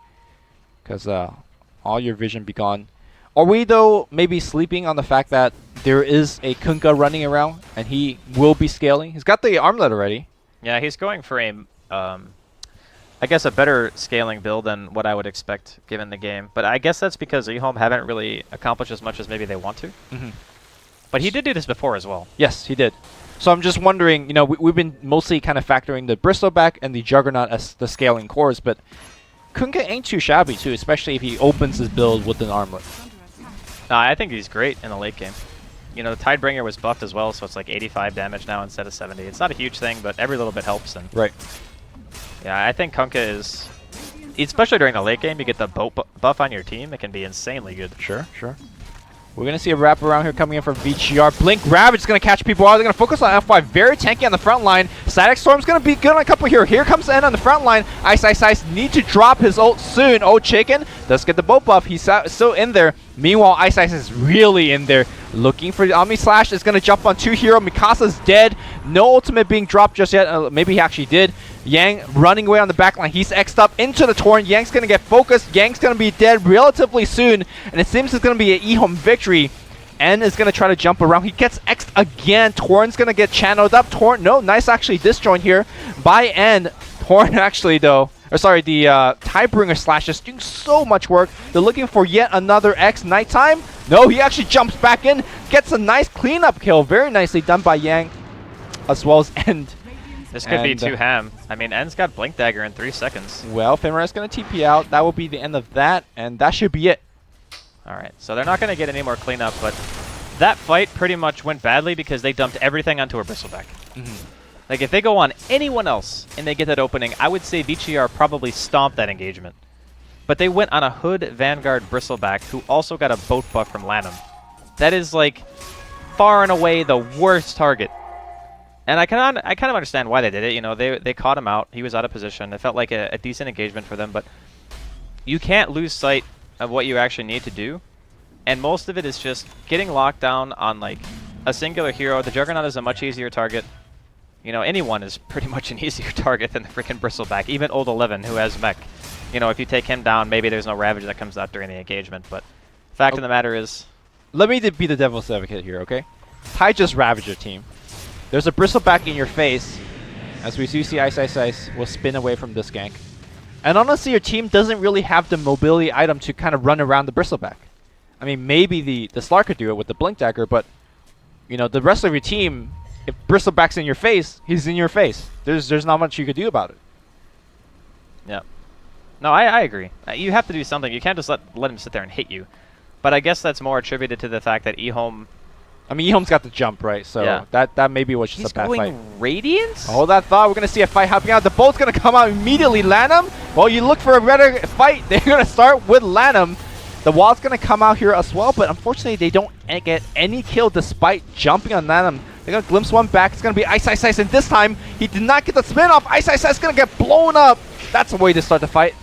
because all your vision be gone. Are we, though, maybe sleeping on the fact that there is a Kunkka running around, and he will be scaling? He's got the armlet already. Yeah, he's going for a, I guess, a better scaling build than what I would expect given the game. But I guess that's because EHOME haven't really accomplished as much as maybe they want to. Mm-hmm. But he did do this before as well. Yes, he did. So I'm just wondering, you know, we've been mostly kind of factoring the Bristleback and the Juggernaut as the scaling cores, but Kunkka ain't too shabby too, especially if he opens his build with an armlet. No, I think he's great in the late game. You know, the Tidebringer was buffed as well, so it's like 85 damage now instead of 70. It's not a huge thing, but every little bit helps. And right. Yeah, I think Kunkka is, especially during the late game, you get the boat buff on your team, it can be insanely good. Sure, sure. We're going to see a wrap around here coming in from VGR. Blink Ravage is going to catch people out. They're going to focus on FY. Very tanky on the front line. Static Storm's going to be good on a couple here. Here comes the end on the front line. Ice need to drop his ult soon. Oh, Chicken does get the boat buff. He's still in there. Meanwhile, Ice is really in there. Looking for the Omni Slash. Is going to jump on 2 hero. Mikasa's dead. No ultimate being dropped just yet. Maybe he actually did. Yang running away on the back line. He's X'd up into the Torrent. Yang's going to get focused. Yang's going to be dead relatively soon. And it seems it's going to be an EHOME victory. N is going to try to jump around. He gets X'd again. Torrent's going to get channeled up. Torrent, no, nice actually disjoint here by N. Torrent actually, though. Or sorry, the Tidebringer Slash is doing so much work. They're looking for yet another X. Nighttime. No, he actually jumps back in. Gets a nice cleanup kill. Very nicely done by Yang. As well as End. This could be too ham. I mean, N's got Blink Dagger in 3 seconds. Well, Finra's going to TP out. That will be the end of that, and that should be it. Alright, so they're not going to get any more cleanup, but that fight pretty much went badly because they dumped everything onto a Bristleback. Mm-hmm. Like, if they go on anyone else and they get that opening, I would say VCR probably stomped that engagement. But they went on a Hood Vanguard Bristleback who also got a boat buff from Lanham. That is, like, far and away the worst target. And I kind of understand why they did it. You know, they caught him out. He was out of position. It felt like a decent engagement for them, but you can't lose sight of what you actually need to do. And most of it is just getting locked down on, like, a singular hero. The Juggernaut is a much easier target. You know, anyone is pretty much an easier target than the freaking Bristleback. Even Old 11, who has mech. You know, if you take him down, maybe there's no Ravage that comes out during the engagement. But fact of the matter is... Let me be the devil's advocate here, okay? Ty just ravaged your team. There's a Bristleback in your face. As we see Ice will spin away from this gank. And honestly, your team doesn't really have the mobility item to kind of run around the Bristleback. I mean, maybe the Slark could do it with the Blink Dagger, but, you know, the rest of your team, if Bristleback's in your face, he's in your face. There's not much you could do about it. Yeah. No, I agree. You have to do something. You can't just let him sit there and hit you. But I guess that's more attributed to the fact that EHOME... I mean, EHOME's got the jump, right? So yeah. that maybe was just a bad fight. He's going Radiance? Hold that thought. We're going to see a fight happening out. The boat's going to come out immediately. Lanham, well, you look for a better fight. They're going to start with Lanham. The wall's going to come out here as well, but unfortunately, they don't get any kill despite jumping on Lanham. They're going to glimpse one back. It's going to be Ice, and this time, he did not get the spin off. Ice is going to get blown up. That's a way to start the fight.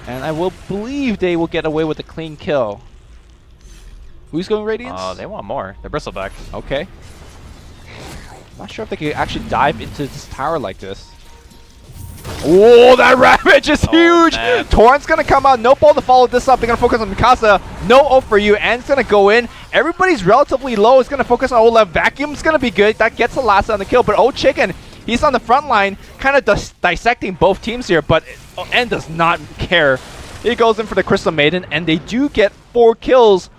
And I will believe they will get away with a clean kill. Who's going Radiance? Oh, they want more. They're Bristleback. Okay. Not sure if they could actually dive into this tower like this. Oh, that Ravage is huge! Man. Torrent's gonna come out, no ball to follow this up. They're gonna focus on Mikasa. No ult for you, and it's gonna go in. Everybody's relatively low. It's gonna focus on Olaf. Vacuum's gonna be good. That gets the last on the kill, but Old Chicken, he's on the front line, kind of dissecting both teams here, but N does not care. He goes in for the Crystal Maiden, and they do get 4 kills.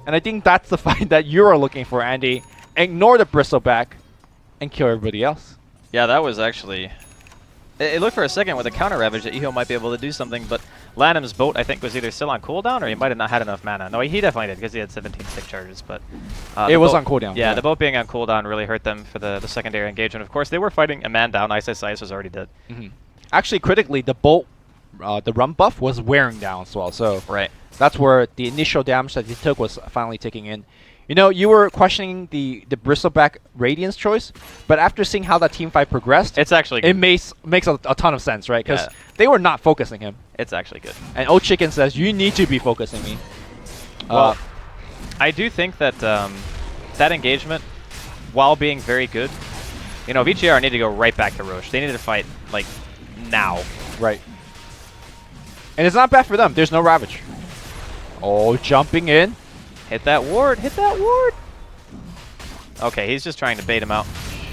And I think that's the fight that you're looking for, Andy. Ignore the Bristleback and kill everybody else. Yeah, that was actually... It looked for a second with a counter Ravage that EHOME might be able to do something, but Lanham's boat, I think, was either still on cooldown or he might have not had enough mana. No, he definitely did because he had 17 stick charges, but... it was on cooldown. Yeah, the boat being on cooldown really hurt them for the secondary engagement. Of course, they were fighting a man down. Ti6 was already dead. Actually, critically, the boat, the run buff was wearing down as well, so... Right. That's where the initial damage that he took was finally ticking in. You know, you were questioning the Bristleback Radiance choice, but after seeing how that team fight progressed, It's actually good. it makes a ton of sense, right? Because they were not focusing him. It's actually good. And Old Chicken says, you need to be focusing me. Well, I do think that that engagement, while being very good, you know, VGR need to go right back to Roche. They need to fight, like, now. Right. And it's not bad for them. There's no Ravage. Oh, jumping in. Hit that ward. Hit that ward. Okay, he's just trying to bait him out.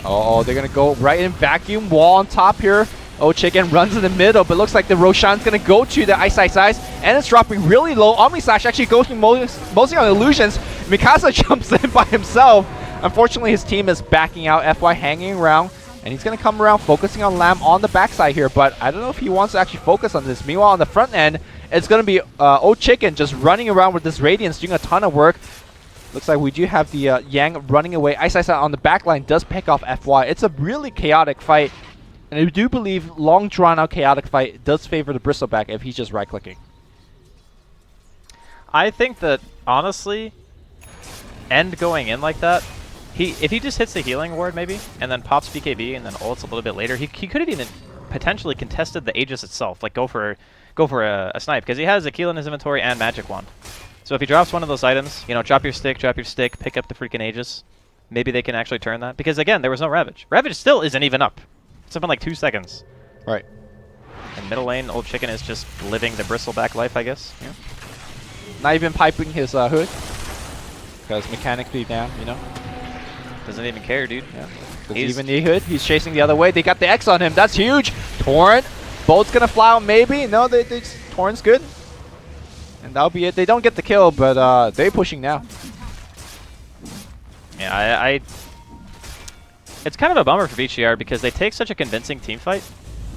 Oh, they're going to go right in vacuum. Wall on top here. Oh, Chicken runs in the middle, but looks like the Roshan's going to go to the Ice, and it's dropping really low. Omni Slash actually goes mostly on illusions. Mikasa jumps in by himself. Unfortunately, his team is backing out. FY hanging around, and he's going to come around focusing on Lamb on the backside here, but I don't know if he wants to actually focus on this. Meanwhile, on the front end, it's going to be Old Chicken just running around with this Radiance, doing a ton of work. Looks like we do have the Yang running away. Ice on the back line does pick off FY. It's a really chaotic fight. And I do believe long drawn-out chaotic fight does favor the Bristleback if he's just right-clicking. I think that, honestly, End going in like that, if he just hits the healing ward maybe, and then pops BKB and then ults a little bit later, he could have even potentially contested the Aegis itself, like go for a snipe, because he has Aquila in his inventory and Magic Wand. So if he drops one of those items, you know, drop your stick, pick up the freaking Aegis, maybe they can actually turn that. Because again, there was no Ravage. Ravage still isn't even up. It's up in like 2 seconds. Right. And middle lane, Old Chicken is just living the Bristleback life, I guess. Yeah. Not even piping his hood. Because mechanically down, you know. Doesn't even care, dude. Yeah. Even the hood, he's chasing the other way. They got the X on him. That's huge. Torrent. Boat's going to fly out maybe. No, Torrent's good. And that'll be it. They don't get the kill, but they're pushing now. Yeah, it's kind of a bummer for VGR because they take such a convincing team fight,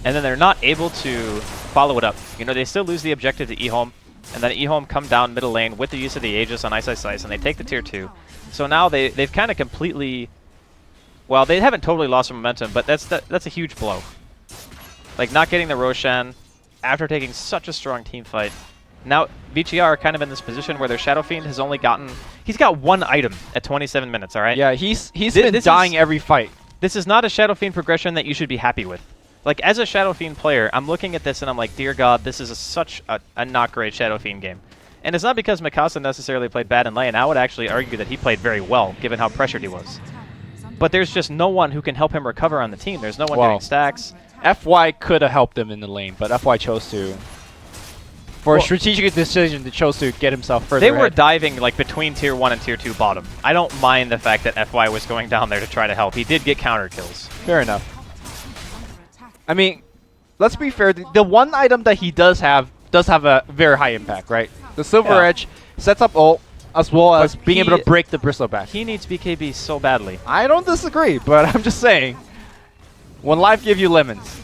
and then they're not able to follow it up. You know, they still lose the objective to EHOME, and then EHOME come down middle lane with the use of the Aegis on Ice, and they take the tier 2. So now they've kind of completely... Well, they haven't totally lost their momentum, but that's a huge blow. Like, not getting the Roshan after taking such a strong team fight. Now, VGR are kind of in this position where their Shadow Fiend has only gotten... He's got 1 item at 27 minutes, all right? Yeah, he's been dying every fight. This is not a Shadow Fiend progression that you should be happy with. Like, as a Shadow Fiend player, I'm looking at this and I'm like, dear God, this is such a not great Shadow Fiend game. And it's not because Mikasa necessarily played bad in lane. I would actually argue that he played very well, given how pressured he was. But there's just no one who can help him recover on the team. There's no one getting stacks. FY could have helped him in the lane, but FY chose to... For a strategic decision, they chose to get himself further They were ahead. diving like between tier 1 and tier 2 bottom. I don't mind the fact that FY was going down there to try to help. He did get counter kills. Fair enough. I mean, let's be fair. The one item that he does have a very high impact, right? The Silver Edge sets up ult, as well as being able to break the Bristleback. He needs BKB so badly. I don't disagree, but I'm just saying, when life gives you lemons.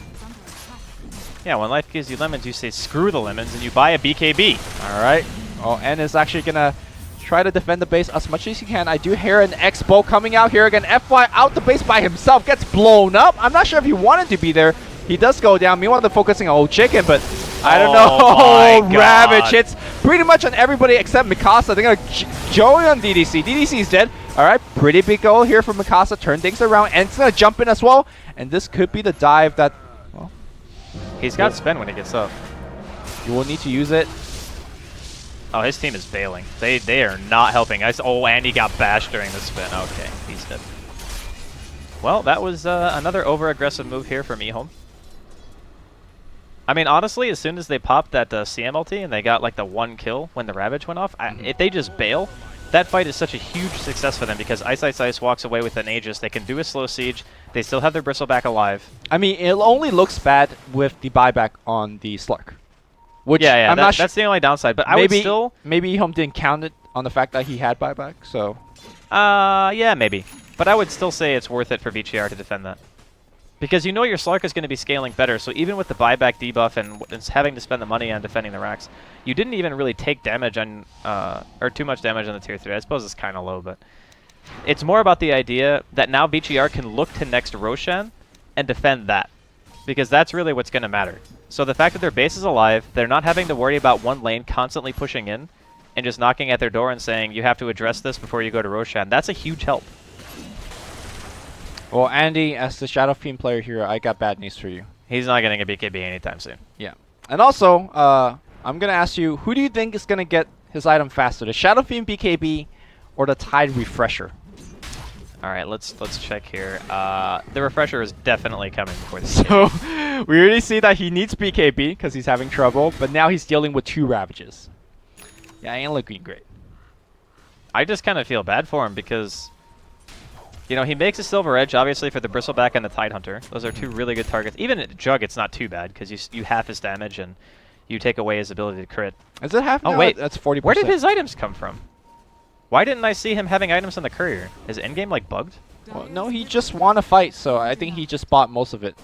Yeah, when life gives you lemons, you say screw the lemons and you buy a BKB. All right. Oh, N is actually going to try to defend the base as much as he can. I do hear an Expo coming out here again. FY out the base by himself, gets blown up. I'm not sure if he wanted to be there. He does go down. Meanwhile, they're focusing on Old Chicken, but I don't know. Oh, Ravage hits pretty much on everybody except Mikasa. They're going to join on DDC. DDC is dead. All right, pretty big goal here for Mikasa. Turn things around, and it's going to jump in as well. And this could be the dive that... He's got spin when he gets up. You will need to use it. Oh, his team is bailing. They are not helping. Oh, and he got bashed during the spin. Okay, he's dead. Well, that was another over-aggressive move here from EHOME. I mean, honestly, as soon as they popped that CMLT and they got like the 1 kill when the Ravage went off, if they just bail, that fight is such a huge success for them because Ice walks away with an Aegis. They can do a slow siege. They still have their Bristleback alive. I mean, it only looks bad with the buyback on the Slark. Which Yeah, I'm not that's the only downside. But maybe, I would still... Maybe EHOME didn't count it on the fact that he had buyback, so... yeah, maybe. But I would still say it's worth it for VCR to defend that. Because you know your Slark is going to be scaling better, so even with the buyback debuff and having to spend the money on defending the racks, you didn't even really take damage on, or too much damage on the tier 3. I suppose it's kind of low, but it's more about the idea that now VCR can look to next Roshan and defend that, because that's really what's going to matter. So the fact that their base is alive, they're not having to worry about one lane constantly pushing in and just knocking at their door and saying, you have to address this before you go to Roshan, that's a huge help. Well, Andy, as the Shadow Fiend player here, I got bad news for you. He's not getting a BKB anytime soon. Yeah. And also, I'm going to ask you, who do you think is going to get his item faster, the Shadow Fiend BKB or the Tide Refresher? All right, let's check here. The Refresher is definitely coming before the So, we already see that he needs BKB because he's having trouble, but now he's dealing with 2 Ravages. Yeah, ain't looking great. I just kind of feel bad for him because... You know, he makes a Silver Edge, obviously, for the Bristleback and the Tide Hunter. Those are 2 really good targets. Even at Jug, it's not too bad, because you half his damage and you take away his ability to crit. Is it half? Oh, no, wait. That's 40%. Where did his items come from? Why didn't I see him having items on the Courier? Is endgame, like, bugged? Well, no, he just won a fight, so I think he just bought most of it.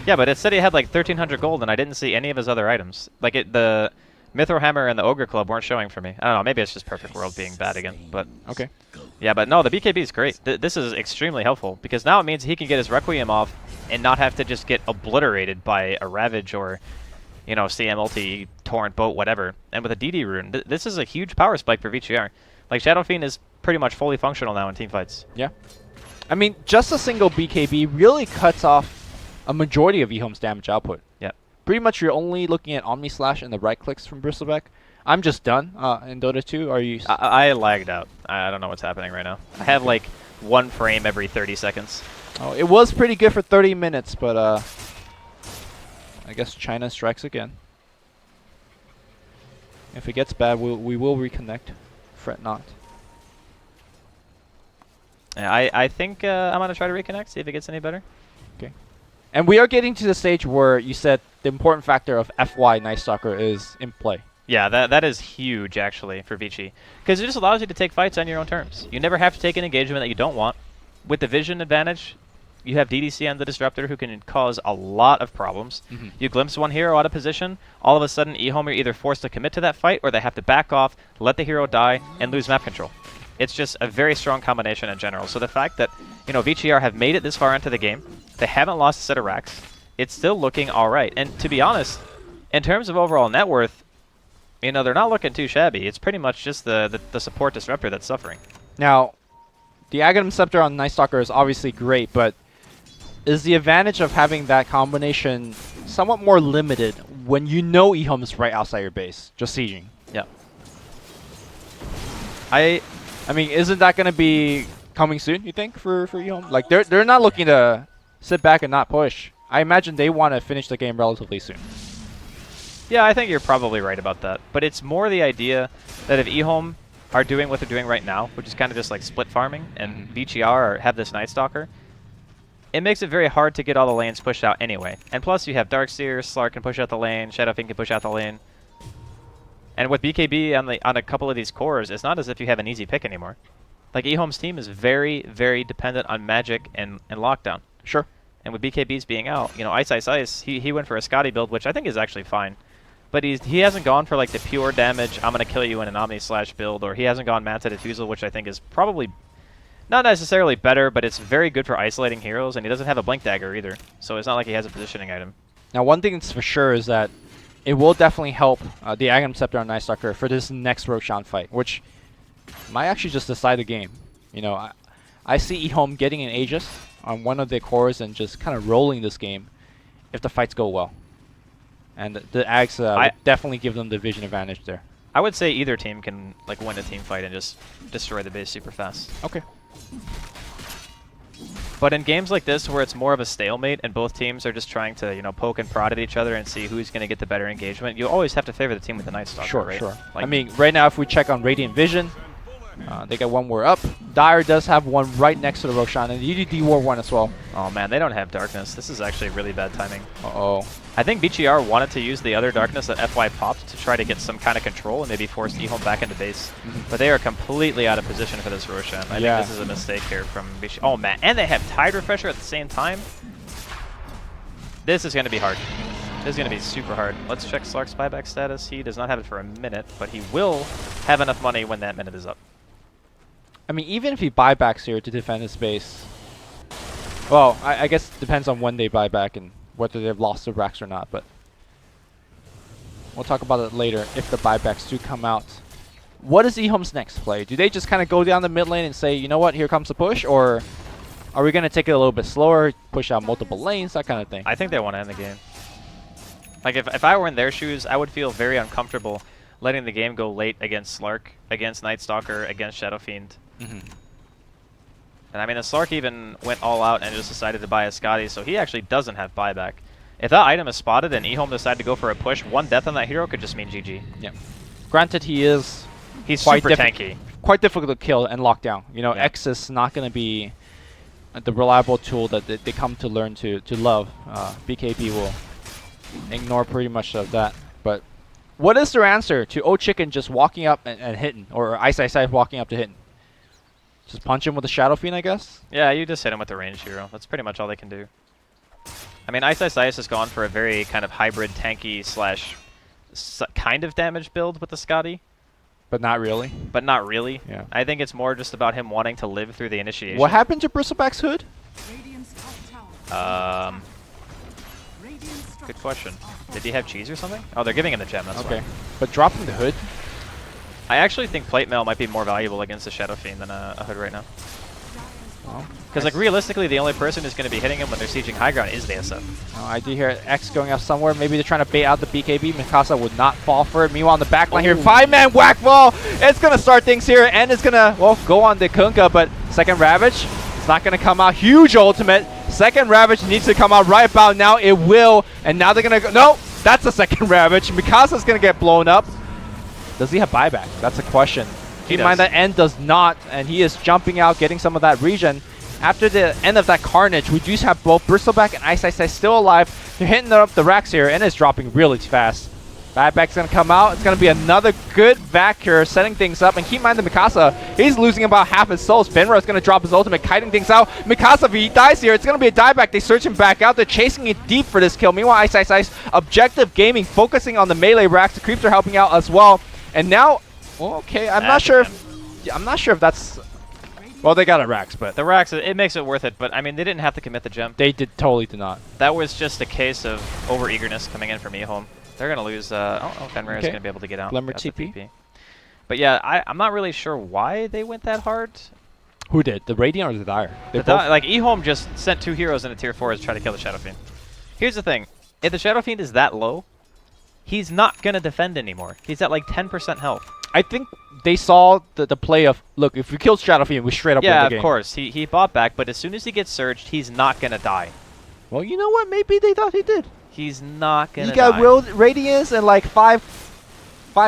Yeah, but it said he had, like, 1,300 gold, and I didn't see any of his other items. Like, the Mithril Hammer and the Ogre Club weren't showing for me. I don't know, maybe it's just Perfect World being bad again, but... Okay. Yeah, but no, the BKB is great. This is extremely helpful because now it means he can get his Requiem off and not have to just get obliterated by a Ravage or, you know, CMLT, Torrent, Boat, whatever. And with a DD rune, this is a huge power spike for VCR. Like, Shadow Fiend is pretty much fully functional now in team fights. Yeah. I mean, just a single BKB really cuts off a majority of EHOME's damage output. Yeah. Pretty much you're only looking at Omni Slash and the right clicks from Bristleback. I'm just done in Dota 2. Are you? I lagged out. I don't know what's happening right now. I have like 1 frame every 30 seconds. Oh, it was pretty good for 30 minutes, but I guess China strikes again. If it gets bad, we will reconnect. Fret not. Yeah, I think I'm going to try to reconnect, see if it gets any better. Okay. And we are getting to the stage where you said the important factor of FY Night Stalker is in play. Yeah, that is huge, actually, for Vici. Because it just allows you to take fights on your own terms. You never have to take an engagement that you don't want. With the vision advantage, you have DDC on the Disruptor who can cause a lot of problems. You glimpse one hero out of position, all of a sudden EHOME are either forced to commit to that fight or they have to back off, let the hero die, and lose map control. It's just a very strong combination in general. So the fact that, you know, VCR have made it this far into the game, they haven't lost a set of racks, it's still looking alright. And to be honest, in terms of overall net worth, you know, they're not looking too shabby. It's pretty much just the support Disruptor that's suffering. Now, the Aghanim Scepter on Night Stalker is obviously great, but is the advantage of having that combination somewhat more limited when you know EHOME is right outside your base, just sieging? Yeah. I mean, isn't that going to be coming soon, you think, for EHOME? Like, they're not looking to sit back and not push. I imagine they want to finish the game relatively soon. Yeah, I think you're probably right about that. But it's more the idea that if EHOME are doing what they're doing right now, which is kind of just like split farming, and VCR have this Night Stalker, it makes it very hard to get all the lanes pushed out anyway. And plus you have Darkseer, Slark can push out the lane, Shadow Fiend can push out the lane. And with BKB on a couple of these cores, it's not as if you have an easy pick anymore. Like, EHOME's team is very, very dependent on Magic and Lockdown. Sure. And with BKBs being out, you know, Ice, he went for a Scotty build, which I think is actually fine. But he hasn't gone for like the pure damage, I'm going to kill you in an Omni Slash build, or he hasn't gone Manta Diffusal, which I think is probably not necessarily better, but it's very good for isolating heroes, and he doesn't have a Blink Dagger either. So it's not like he has a positioning item. Now, one thing that's for sure is that it will definitely help the Aghanim Scepter on Night Stalker for this next Roshan fight, which might actually just decide the game. You know, I see EHOME getting an Aegis on one of their cores and just kind of rolling this game if the fights go well. And the Ags would definitely give them the vision advantage there. I would say either team can like win a team fight and just destroy the base super fast. Okay. But in games like this where it's more of a stalemate and both teams are just trying to, you know, poke and prod at each other and see who's going to get the better engagement, you always have to favor the team with the Night Stalker, Sure, right? sure. Like, I mean, right now if we check on Radiant Vision, they got one more up. Dire does have one right next to the Roshan, and the UDD War one as well. oh man, they don't have Darkness. This is actually really bad timing. Uh-oh. I think BGR wanted to use the other Darkness that FY popped to try to get some kind of control and maybe force EHOME back into base. But they are completely out of position for this Roshan. I think this is a mistake here from Vici. Oh man, and they have Tide Refresher at the same time. This is going to be hard. This is going to be super hard. Let's check Slark's buyback status. He does not have it for a minute, but he will have enough money when that minute is up. I mean, even if he buybacks here to defend his base, well, I guess it depends on when they buy back and whether they've lost the racks or not, but we'll talk about it later if the buybacks do come out. What is EHOME's next play? Do they just kind of go down the mid lane and say, you know what, here comes the push, or are we going to take it a little bit slower, push out multiple lanes, that kind of thing? I think they want to end the game. Like, if I were in their shoes, I would feel very uncomfortable letting the game go late against Slark, against Night Stalker, against Shadow Fiend. And I mean, the Slark even went all out and just decided to buy a Scotty, so he actually doesn't have buyback. If that item is spotted and EHOME decided to go for a push, one death on that hero could just mean GG. Yeah. Granted, he's super tanky. Quite difficult to kill and lock down. You know, Yeah. X is not going to be the reliable tool that they come to learn to love. BKB will ignore pretty much of that. But what is their answer to O Chicken just walking up and hitting, or Ice walking up to hitting? Just punch him with a Shadow Fiend, I guess? Yeah, you just hit him with the ranged hero. That's pretty much all they can do. I mean, Ice has gone for a very kind of hybrid tanky slash kind of damage build with the Scotty. But not really. But not really. Yeah. I think it's more just about him wanting to live through the initiation. What happened to Bristleback's hood? Good question. Did he have cheese or something? Oh, they're giving him the gem, that's Okay. why. But dropping the hood? I actually think plate mail might be more valuable against the Shadow Fiend than a hood right now. Well, Because like realistically, the only person who's going to be hitting him when they're sieging high ground is the SF. I do hear X going out somewhere. Maybe they're trying to bait out the BKB. Mikasa would not fall for it. Meanwhile, on the back line here, 5-man whack ball. It's going to start things here, and it's going to, well, go on the Kunkka, but second Ravage, it's not going to come out. Huge ultimate. Second Ravage needs to come out right about now. It will, and now they're going to go. No, that's the second Ravage. Mikasa's going to get blown up. Does he have buyback? That's a question. Keep in mind that N does not, and he is jumping out, getting some of that regen. After the end of that carnage, we do have both Bristleback and Ice still alive. They're hitting up the racks here, and it's dropping really fast. Buyback's going to come out. It's going to be another good vac here, setting things up. And keep in mind that Mikasa, he's losing about half his soul. Spinra is going to drop his ultimate, kiting things out. Mikasa, if he dies here, it's going to be a dieback. They search him back out. They're chasing it deep for this kill. Meanwhile, Ice, Objective Gaming, focusing on the melee racks. The creeps are helping out as well. And now, well, okay, I'm not sure if that's... Well, they got it racks, but... The racks, it makes it worth it, but I mean, they didn't have to commit the gem. They totally did not. That was just a case of over-eagerness coming in from EHOME. They're going to lose... I don't know if Fenrir is going to be able to get out. Glimmer That's a TP. But yeah, I'm not really sure why they went that hard. Who did? The Radiant or the Dire? Like, EHOME just sent 2 heroes into tier 4 to try to kill the Shadow Fiend. Here's the thing. If the Shadow Fiend is that low, he's not going to defend anymore. He's at like 10% health. I think they saw the play of, look, if we kill Shadow Fiend, we straight up win the game. Yeah, of course. He bought back, but as soon as he gets surged, he's not going to die. Well, you know what? Maybe they thought he did. He's not going to die. die. He got Radiance and like five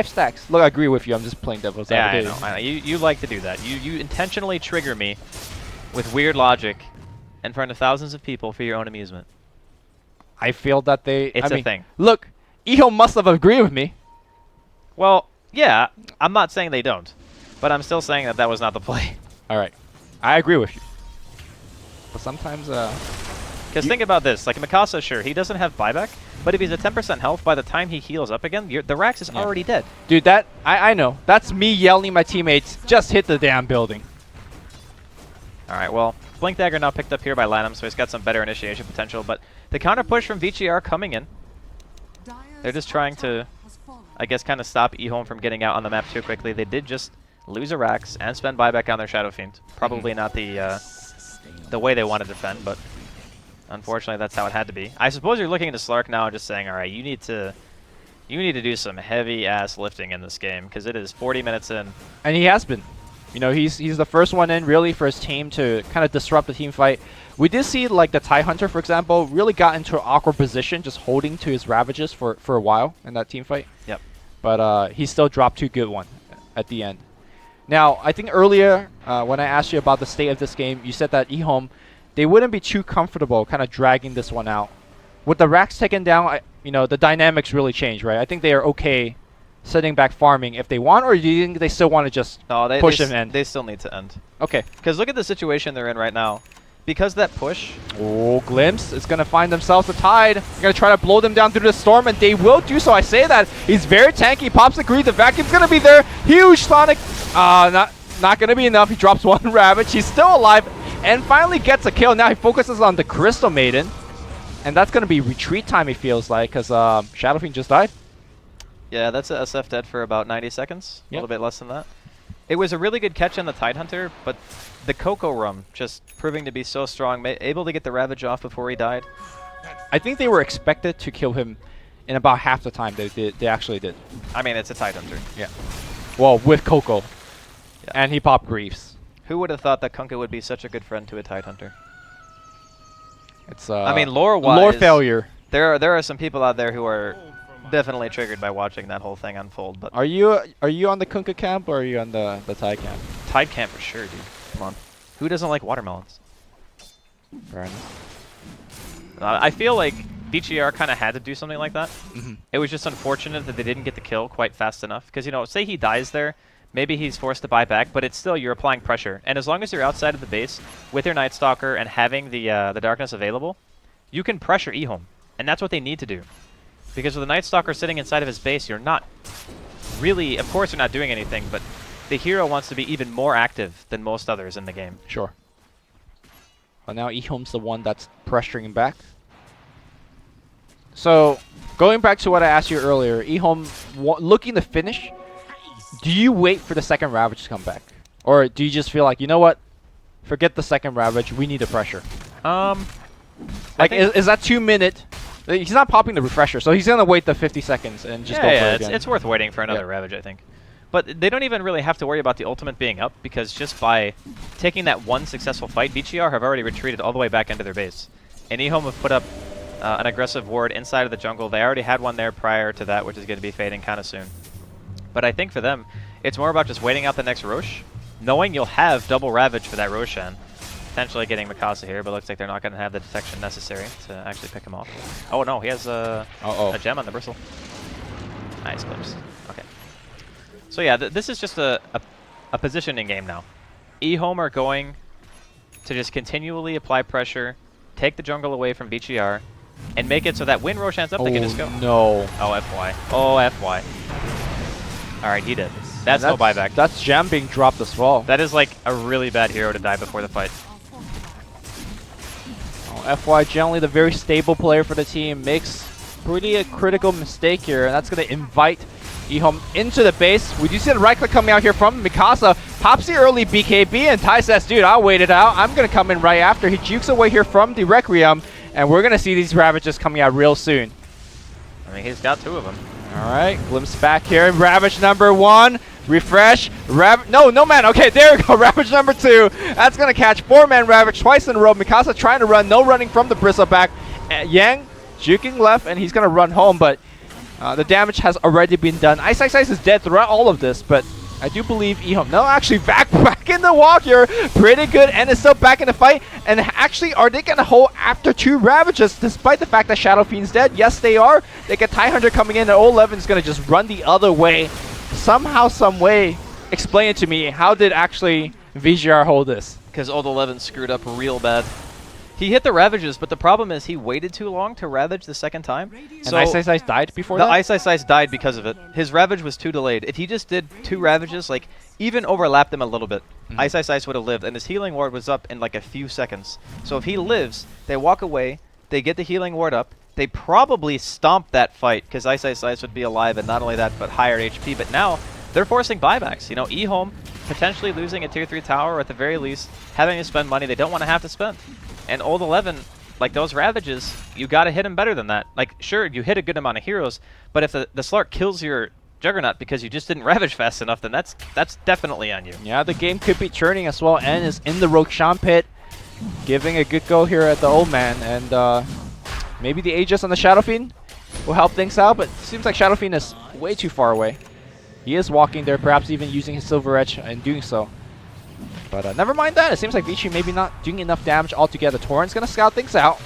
stacks. Look, I agree with you. I'm just playing devil's advocate. I know. You like to do that. You intentionally trigger me with weird logic in front of thousands of people for your own amusement. I feel that they... It's a thing. Look, EHOME must have agreed with me. Well, yeah, I'm not saying they don't, but I'm still saying that was not the play. All right. I agree with you. But sometimes... Because think about this. Like, Mikasa, sure, he doesn't have buyback, but if he's at 10% health, by the time he heals up again, the Rax is already dead. Dude, I know. That's me yelling at my teammates, just hit the damn building. All right, well, Blink Dagger now picked up here by Lanham, so he's got some better initiation potential, but the counter push from Vici are coming in. They're just trying to, I guess, kind of stop EHOME from getting out on the map too quickly. They did just lose a Rax and spend buyback on their Shadow Fiend. Probably not the way they want to defend, but unfortunately that's how it had to be. I suppose you're looking into Slark now and just saying, all right, you need to do some heavy-ass lifting in this game, because it is 40 minutes in. And he has been. You know, he's the first one in really for his team to kind of disrupt the team fight. We did see like the TIE Hunter, for example, really got into an awkward position, just holding to his Ravages for a while in that team fight. Yep. But he still dropped 2 good ones at the end. Now, I think earlier when I asked you about the state of this game, you said that EHOME, they wouldn't be too comfortable kind of dragging this one out. With the racks taken down, you know, the dynamics really change, right? I think they are okay sitting back farming if they want, or do you think they still want to just push them in? They still need to end. Okay. Because look at the situation they're in right now. Because that push... Oh, Glimpse is going to find themselves a Tide. They're going to try to blow them down through the storm, and they will do so. I say that. He's very tanky. Pops the greed. The vacuum's going to be there. Huge Sonic. Not going to be enough. He drops 1 Ravage. He's still alive and finally gets a kill. Now he focuses on the Crystal Maiden. And that's going to be retreat time, it feels like, because Shadow Fiend just died. Yeah, that's a SF dead for about 90 seconds. Yep. A little bit less than that. It was a really good catch on the Tide Hunter, but the Coco Rum just proving to be so strong, able to get the Ravage off before he died. I think they were expected to kill him in about half the time they actually did. I mean, it's a Tide Hunter. Yeah. Well, with Coco. Yeah. And he popped Greaves. Who would have thought that Kunkka would be such a good friend to a Tide Hunter? It's I mean, lore-wise, lore failure. There are some people out there who are definitely triggered by watching that whole thing unfold. But are you on the Kunkka camp or are you on the Tide camp? Tide camp for sure, dude. Come on. Who doesn't like watermelons? Fair enough. I feel like BGR kind of had to do something like that. Mm-hmm. It was just unfortunate that they didn't get the kill quite fast enough. Because, you know, say he dies there, maybe he's forced to buy back, but it's still, you're applying pressure. And as long as you're outside of the base with your Night Stalker and having the darkness available, you can pressure EHOME. And that's what they need to do. Because with the Night Stalker sitting inside of his base, you're not really, of course you're not doing anything, but the hero wants to be even more active than most others in the game. Sure. Well, now EHOME's the one that's pressuring him back. So, going back to what I asked you earlier, EHOME looking to finish, do you wait for the second Ravage to come back? Or do you just feel like, you know what, forget the second Ravage, we need a pressure? Like, is that 2 minute? He's not popping the refresher, so he's going to wait the 50 seconds and just go for it again. It's worth waiting for another Ravage, I think. But they don't even really have to worry about the ultimate being up, because just by taking that one successful fight, BGR have already retreated all the way back into their base. And EHOME have put up an aggressive ward inside of the jungle. They already had one there prior to that, which is going to be fading kind of soon. But I think for them, it's more about just waiting out the next Rosh, knowing you'll have double Ravage for that Roshan. Potentially getting Mikasa here, but looks like they're not going to have the detection necessary to actually pick him off. Oh no, he has a gem on the bristle. Nice clips. Okay. So yeah, this is just a positioning game now. EHOME are going to just continually apply pressure, take the jungle away from BGR, and make it so that when Roshan's up, they can just go. No. Oh, FY. Oh, FY. Alright, he did. That's no buyback. That's Jam being dropped as well. That is like a really bad hero to die before the fight. Oh, FY, generally the very stable player for the team, makes pretty a critical mistake here, and that's going to invite EHOME into the base. We do see the right click coming out here from Mikasa. Pops the early BKB, and Ty says, dude, I'll wait it out. I'm going to come in right after. He jukes away here from the Requiem, and we're going to see these Ravages coming out real soon. I mean, he's got 2 of them. All right, glimpse back here. Ravage number 1. Refresh. No man. Okay, there we go. Ravage number 2. That's going to catch 4-man Ravage twice in a row. Mikasa trying to run. No running from the Bristle back. Yang juking left, and he's going to run home, but the damage has already been done. Ice is dead throughout all of this, but I do believe EHOME. No, actually, back in the walk here. Pretty good, and is still back in the fight. And actually, are they going to hold after 2 Ravages, despite the fact that Shadow Fiend's dead? Yes, they are. They get TIE Hunter coming in, and 11 is going to just run the other way. Somehow, some way, explain it to me. How did actually VGR hold this? Because Old 11 screwed up real bad. He hit the Ravages, but the problem is he waited too long to Ravage the second time. So and Ice died before that? The Ice died because of it. His Ravage was too delayed. If he just did 2 Ravages, like, even overlapped them a little bit, Ice would have lived, and his healing ward was up in like a few seconds. So if he lives, they walk away, they get the healing ward up, they probably stomp that fight, because Ice would be alive, and not only that, but higher HP. But now, they're forcing buybacks. You know, EHOME potentially losing a tier 3 tower, or at the very least, having to spend money they don't want to have to spend. And Old 11, like those Ravages, you got to hit him better than that. Like, sure, you hit a good amount of heroes, but if the Slark kills your Juggernaut because you just didn't Ravage fast enough, then that's definitely on you. Yeah, the game could be turning as well. N is in the Roshan pit, giving a good go here at the old man. And maybe the Aegis on the Shadow Fiend will help things out, but it seems like Shadow Fiend is way too far away. He is walking there, perhaps even using his Silver Edge in doing so. But never mind that. It seems like Vici maybe not doing enough damage altogether. Torrent's going to scout things out.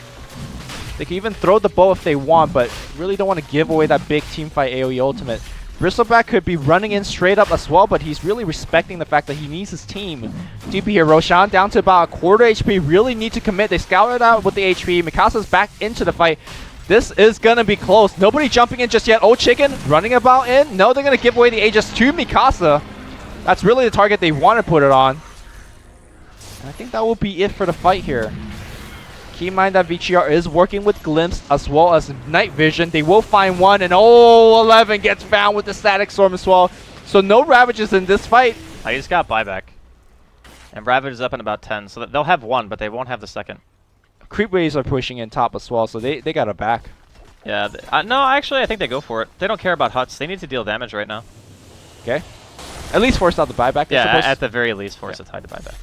They can even throw the bow if they want, but really don't want to give away that big teamfight AoE ultimate. Bristleback could be running in straight up as well, but he's really respecting the fact that he needs his team. DP here, Roshan down to about a quarter HP. Really need to commit. They scouted out with the HP. Mikasa's back into the fight. This is going to be close. Nobody jumping in just yet. Old Chicken running about in. No, they're going to give away the Aegis to Mikasa. That's really the target they want to put it on. And I think that will be it for the fight here. Keep in mind that VCR is working with Glimpse as well as Night Vision. They will find one, and 11 gets found with the Static Storm as well. So no Ravages in this fight. I just got buyback. And Ravage is up in about 10, so they'll have one, but they won't have the second. Creep waves are pushing in top as well, so they got a back. Yeah, no, actually I think they go for it. They don't care about huts. They need to deal damage right now. Okay. At least force out the buyback. Yeah, at the very least force a Ti to buyback.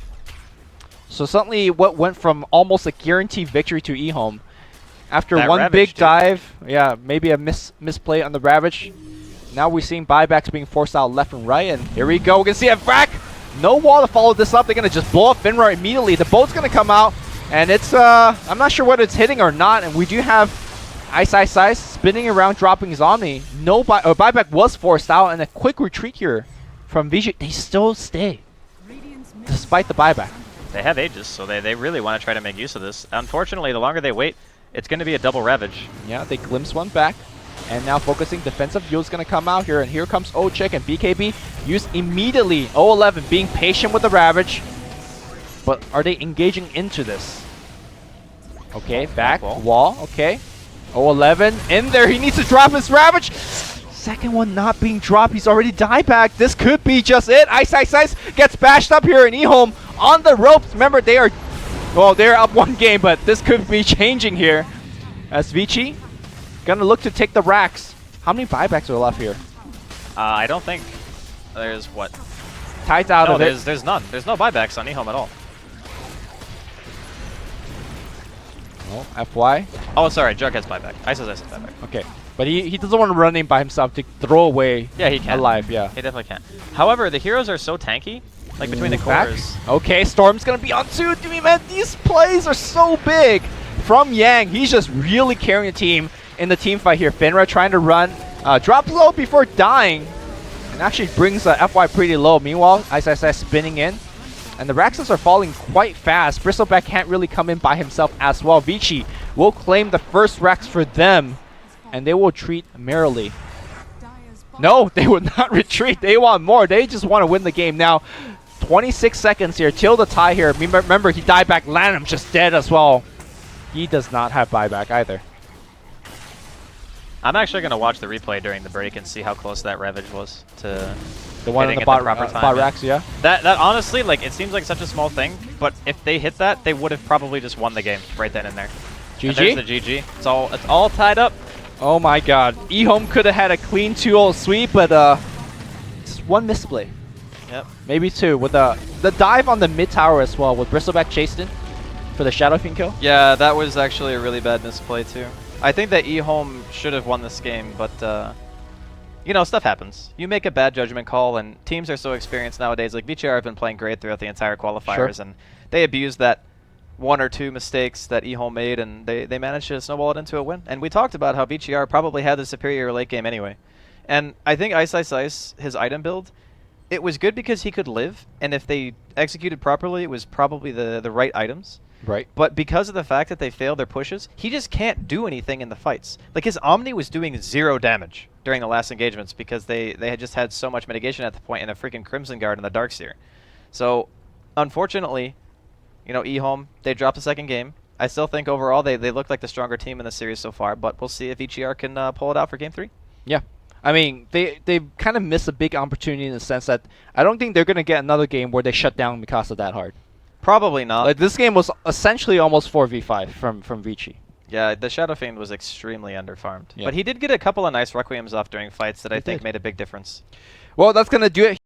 So suddenly what went from almost a guaranteed victory to EHOME. After That one Ravage, big dude. dive, yeah, maybe a misplay on the Ravage. Now we're seeing buybacks being forced out left and right, and here we go. We can see a back. No wall to follow this up. They're going to just blow up Finra immediately. The boat's going to come out, and it's, I'm not sure whether it's hitting or not, and we do have Ice spinning around, dropping his Omni. No buyback was forced out, and a quick retreat here from Vici. They still stay, despite the buyback. They have Aegis, so they really want to try to make use of this. Unfortunately, the longer they wait, it's going to be a double Ravage. Yeah, they glimpse one back. And now focusing, defensive Yule's going to come out here. And here comes O-Check and BKB. Used immediately. 11 being patient with the Ravage. But are they engaging into this? Okay, back. Wall. Okay. 11 in there. He needs to drop his Ravage. Second one not being dropped. He's already died back. This could be just it. Ice gets bashed up here in EHOME on the ropes. Remember, they're up one game, but this could be changing here. As Vici gonna look to take the racks. How many buybacks are left here? I don't think there's what? Tide's out of it. There's none. There's no buybacks on EHOME at all. Oh, FY. Oh, sorry. Jug has buyback. Ice has buyback. Okay. But he doesn't want to run in by himself to throw away he can. alive. Yeah. He definitely can. However, the heroes are so tanky, like between the cores. Okay, Storm's going to be on 2. Man, these plays are so big from Yang. He's just really carrying the team in the team fight here. Finra trying to run, drops low before dying, and actually brings FY pretty low. Meanwhile, Ice spinning in, and the Raxus are falling quite fast. Bristleback can't really come in by himself as well. Vici will claim the first Rax for them, and they will retreat merrily. No, they will not retreat. They want more. They just want to win the game now. 26 seconds here till the tie here. Remember, he died back. Lanham just dead as well. He does not have buyback either. I'm actually going to watch the replay during the break and see how close that Ravage was to the one in the bot racks, yeah. That honestly, like, it seems like such a small thing, but if they hit that, they would have probably just won the game right then and there. GG. And there's the GG. It's all tied up. Oh my God. EHOME could have had a clean 2-0 sweep, but just one misplay. Yep. Maybe 2 with the dive on the mid tower as well with Bristleback chased in for the Shadow Fiend kill. Yeah, that was actually a really bad misplay too. I think that EHOME should have won this game, but you know, stuff happens. You make a bad judgment call, and teams are so experienced nowadays. Like VCR have been playing great throughout the entire qualifiers, and they abused that 1 or 2 mistakes that EHOME made, and they managed to snowball it into a win. And we talked about how VCR probably had the superior late game anyway. And I think Ice, his item build, it was good because he could live, and if they executed properly, it was probably the right items. Right. But because of the fact that they failed their pushes, he just can't do anything in the fights. Like, his Omni was doing 0 damage during the last engagements because they had just had so much mitigation at the point in a freaking Crimson Guard and the Darkseer. So, unfortunately, you know, EHOME, they dropped the second game. I still think overall they look like the stronger team in the series so far, but we'll see if EGR can pull it out for Game 3. Yeah. I mean, they kind of missed a big opportunity in the sense that I don't think they're going to get another game where they shut down Mikasa that hard. Probably not. Like, this game was essentially almost 4v5 from Vici. Yeah, the Shadow Fiend was extremely underfarmed. Yeah. But he did get a couple of nice Requiems off during fights that I think did. made a big difference. Well, that's going to do it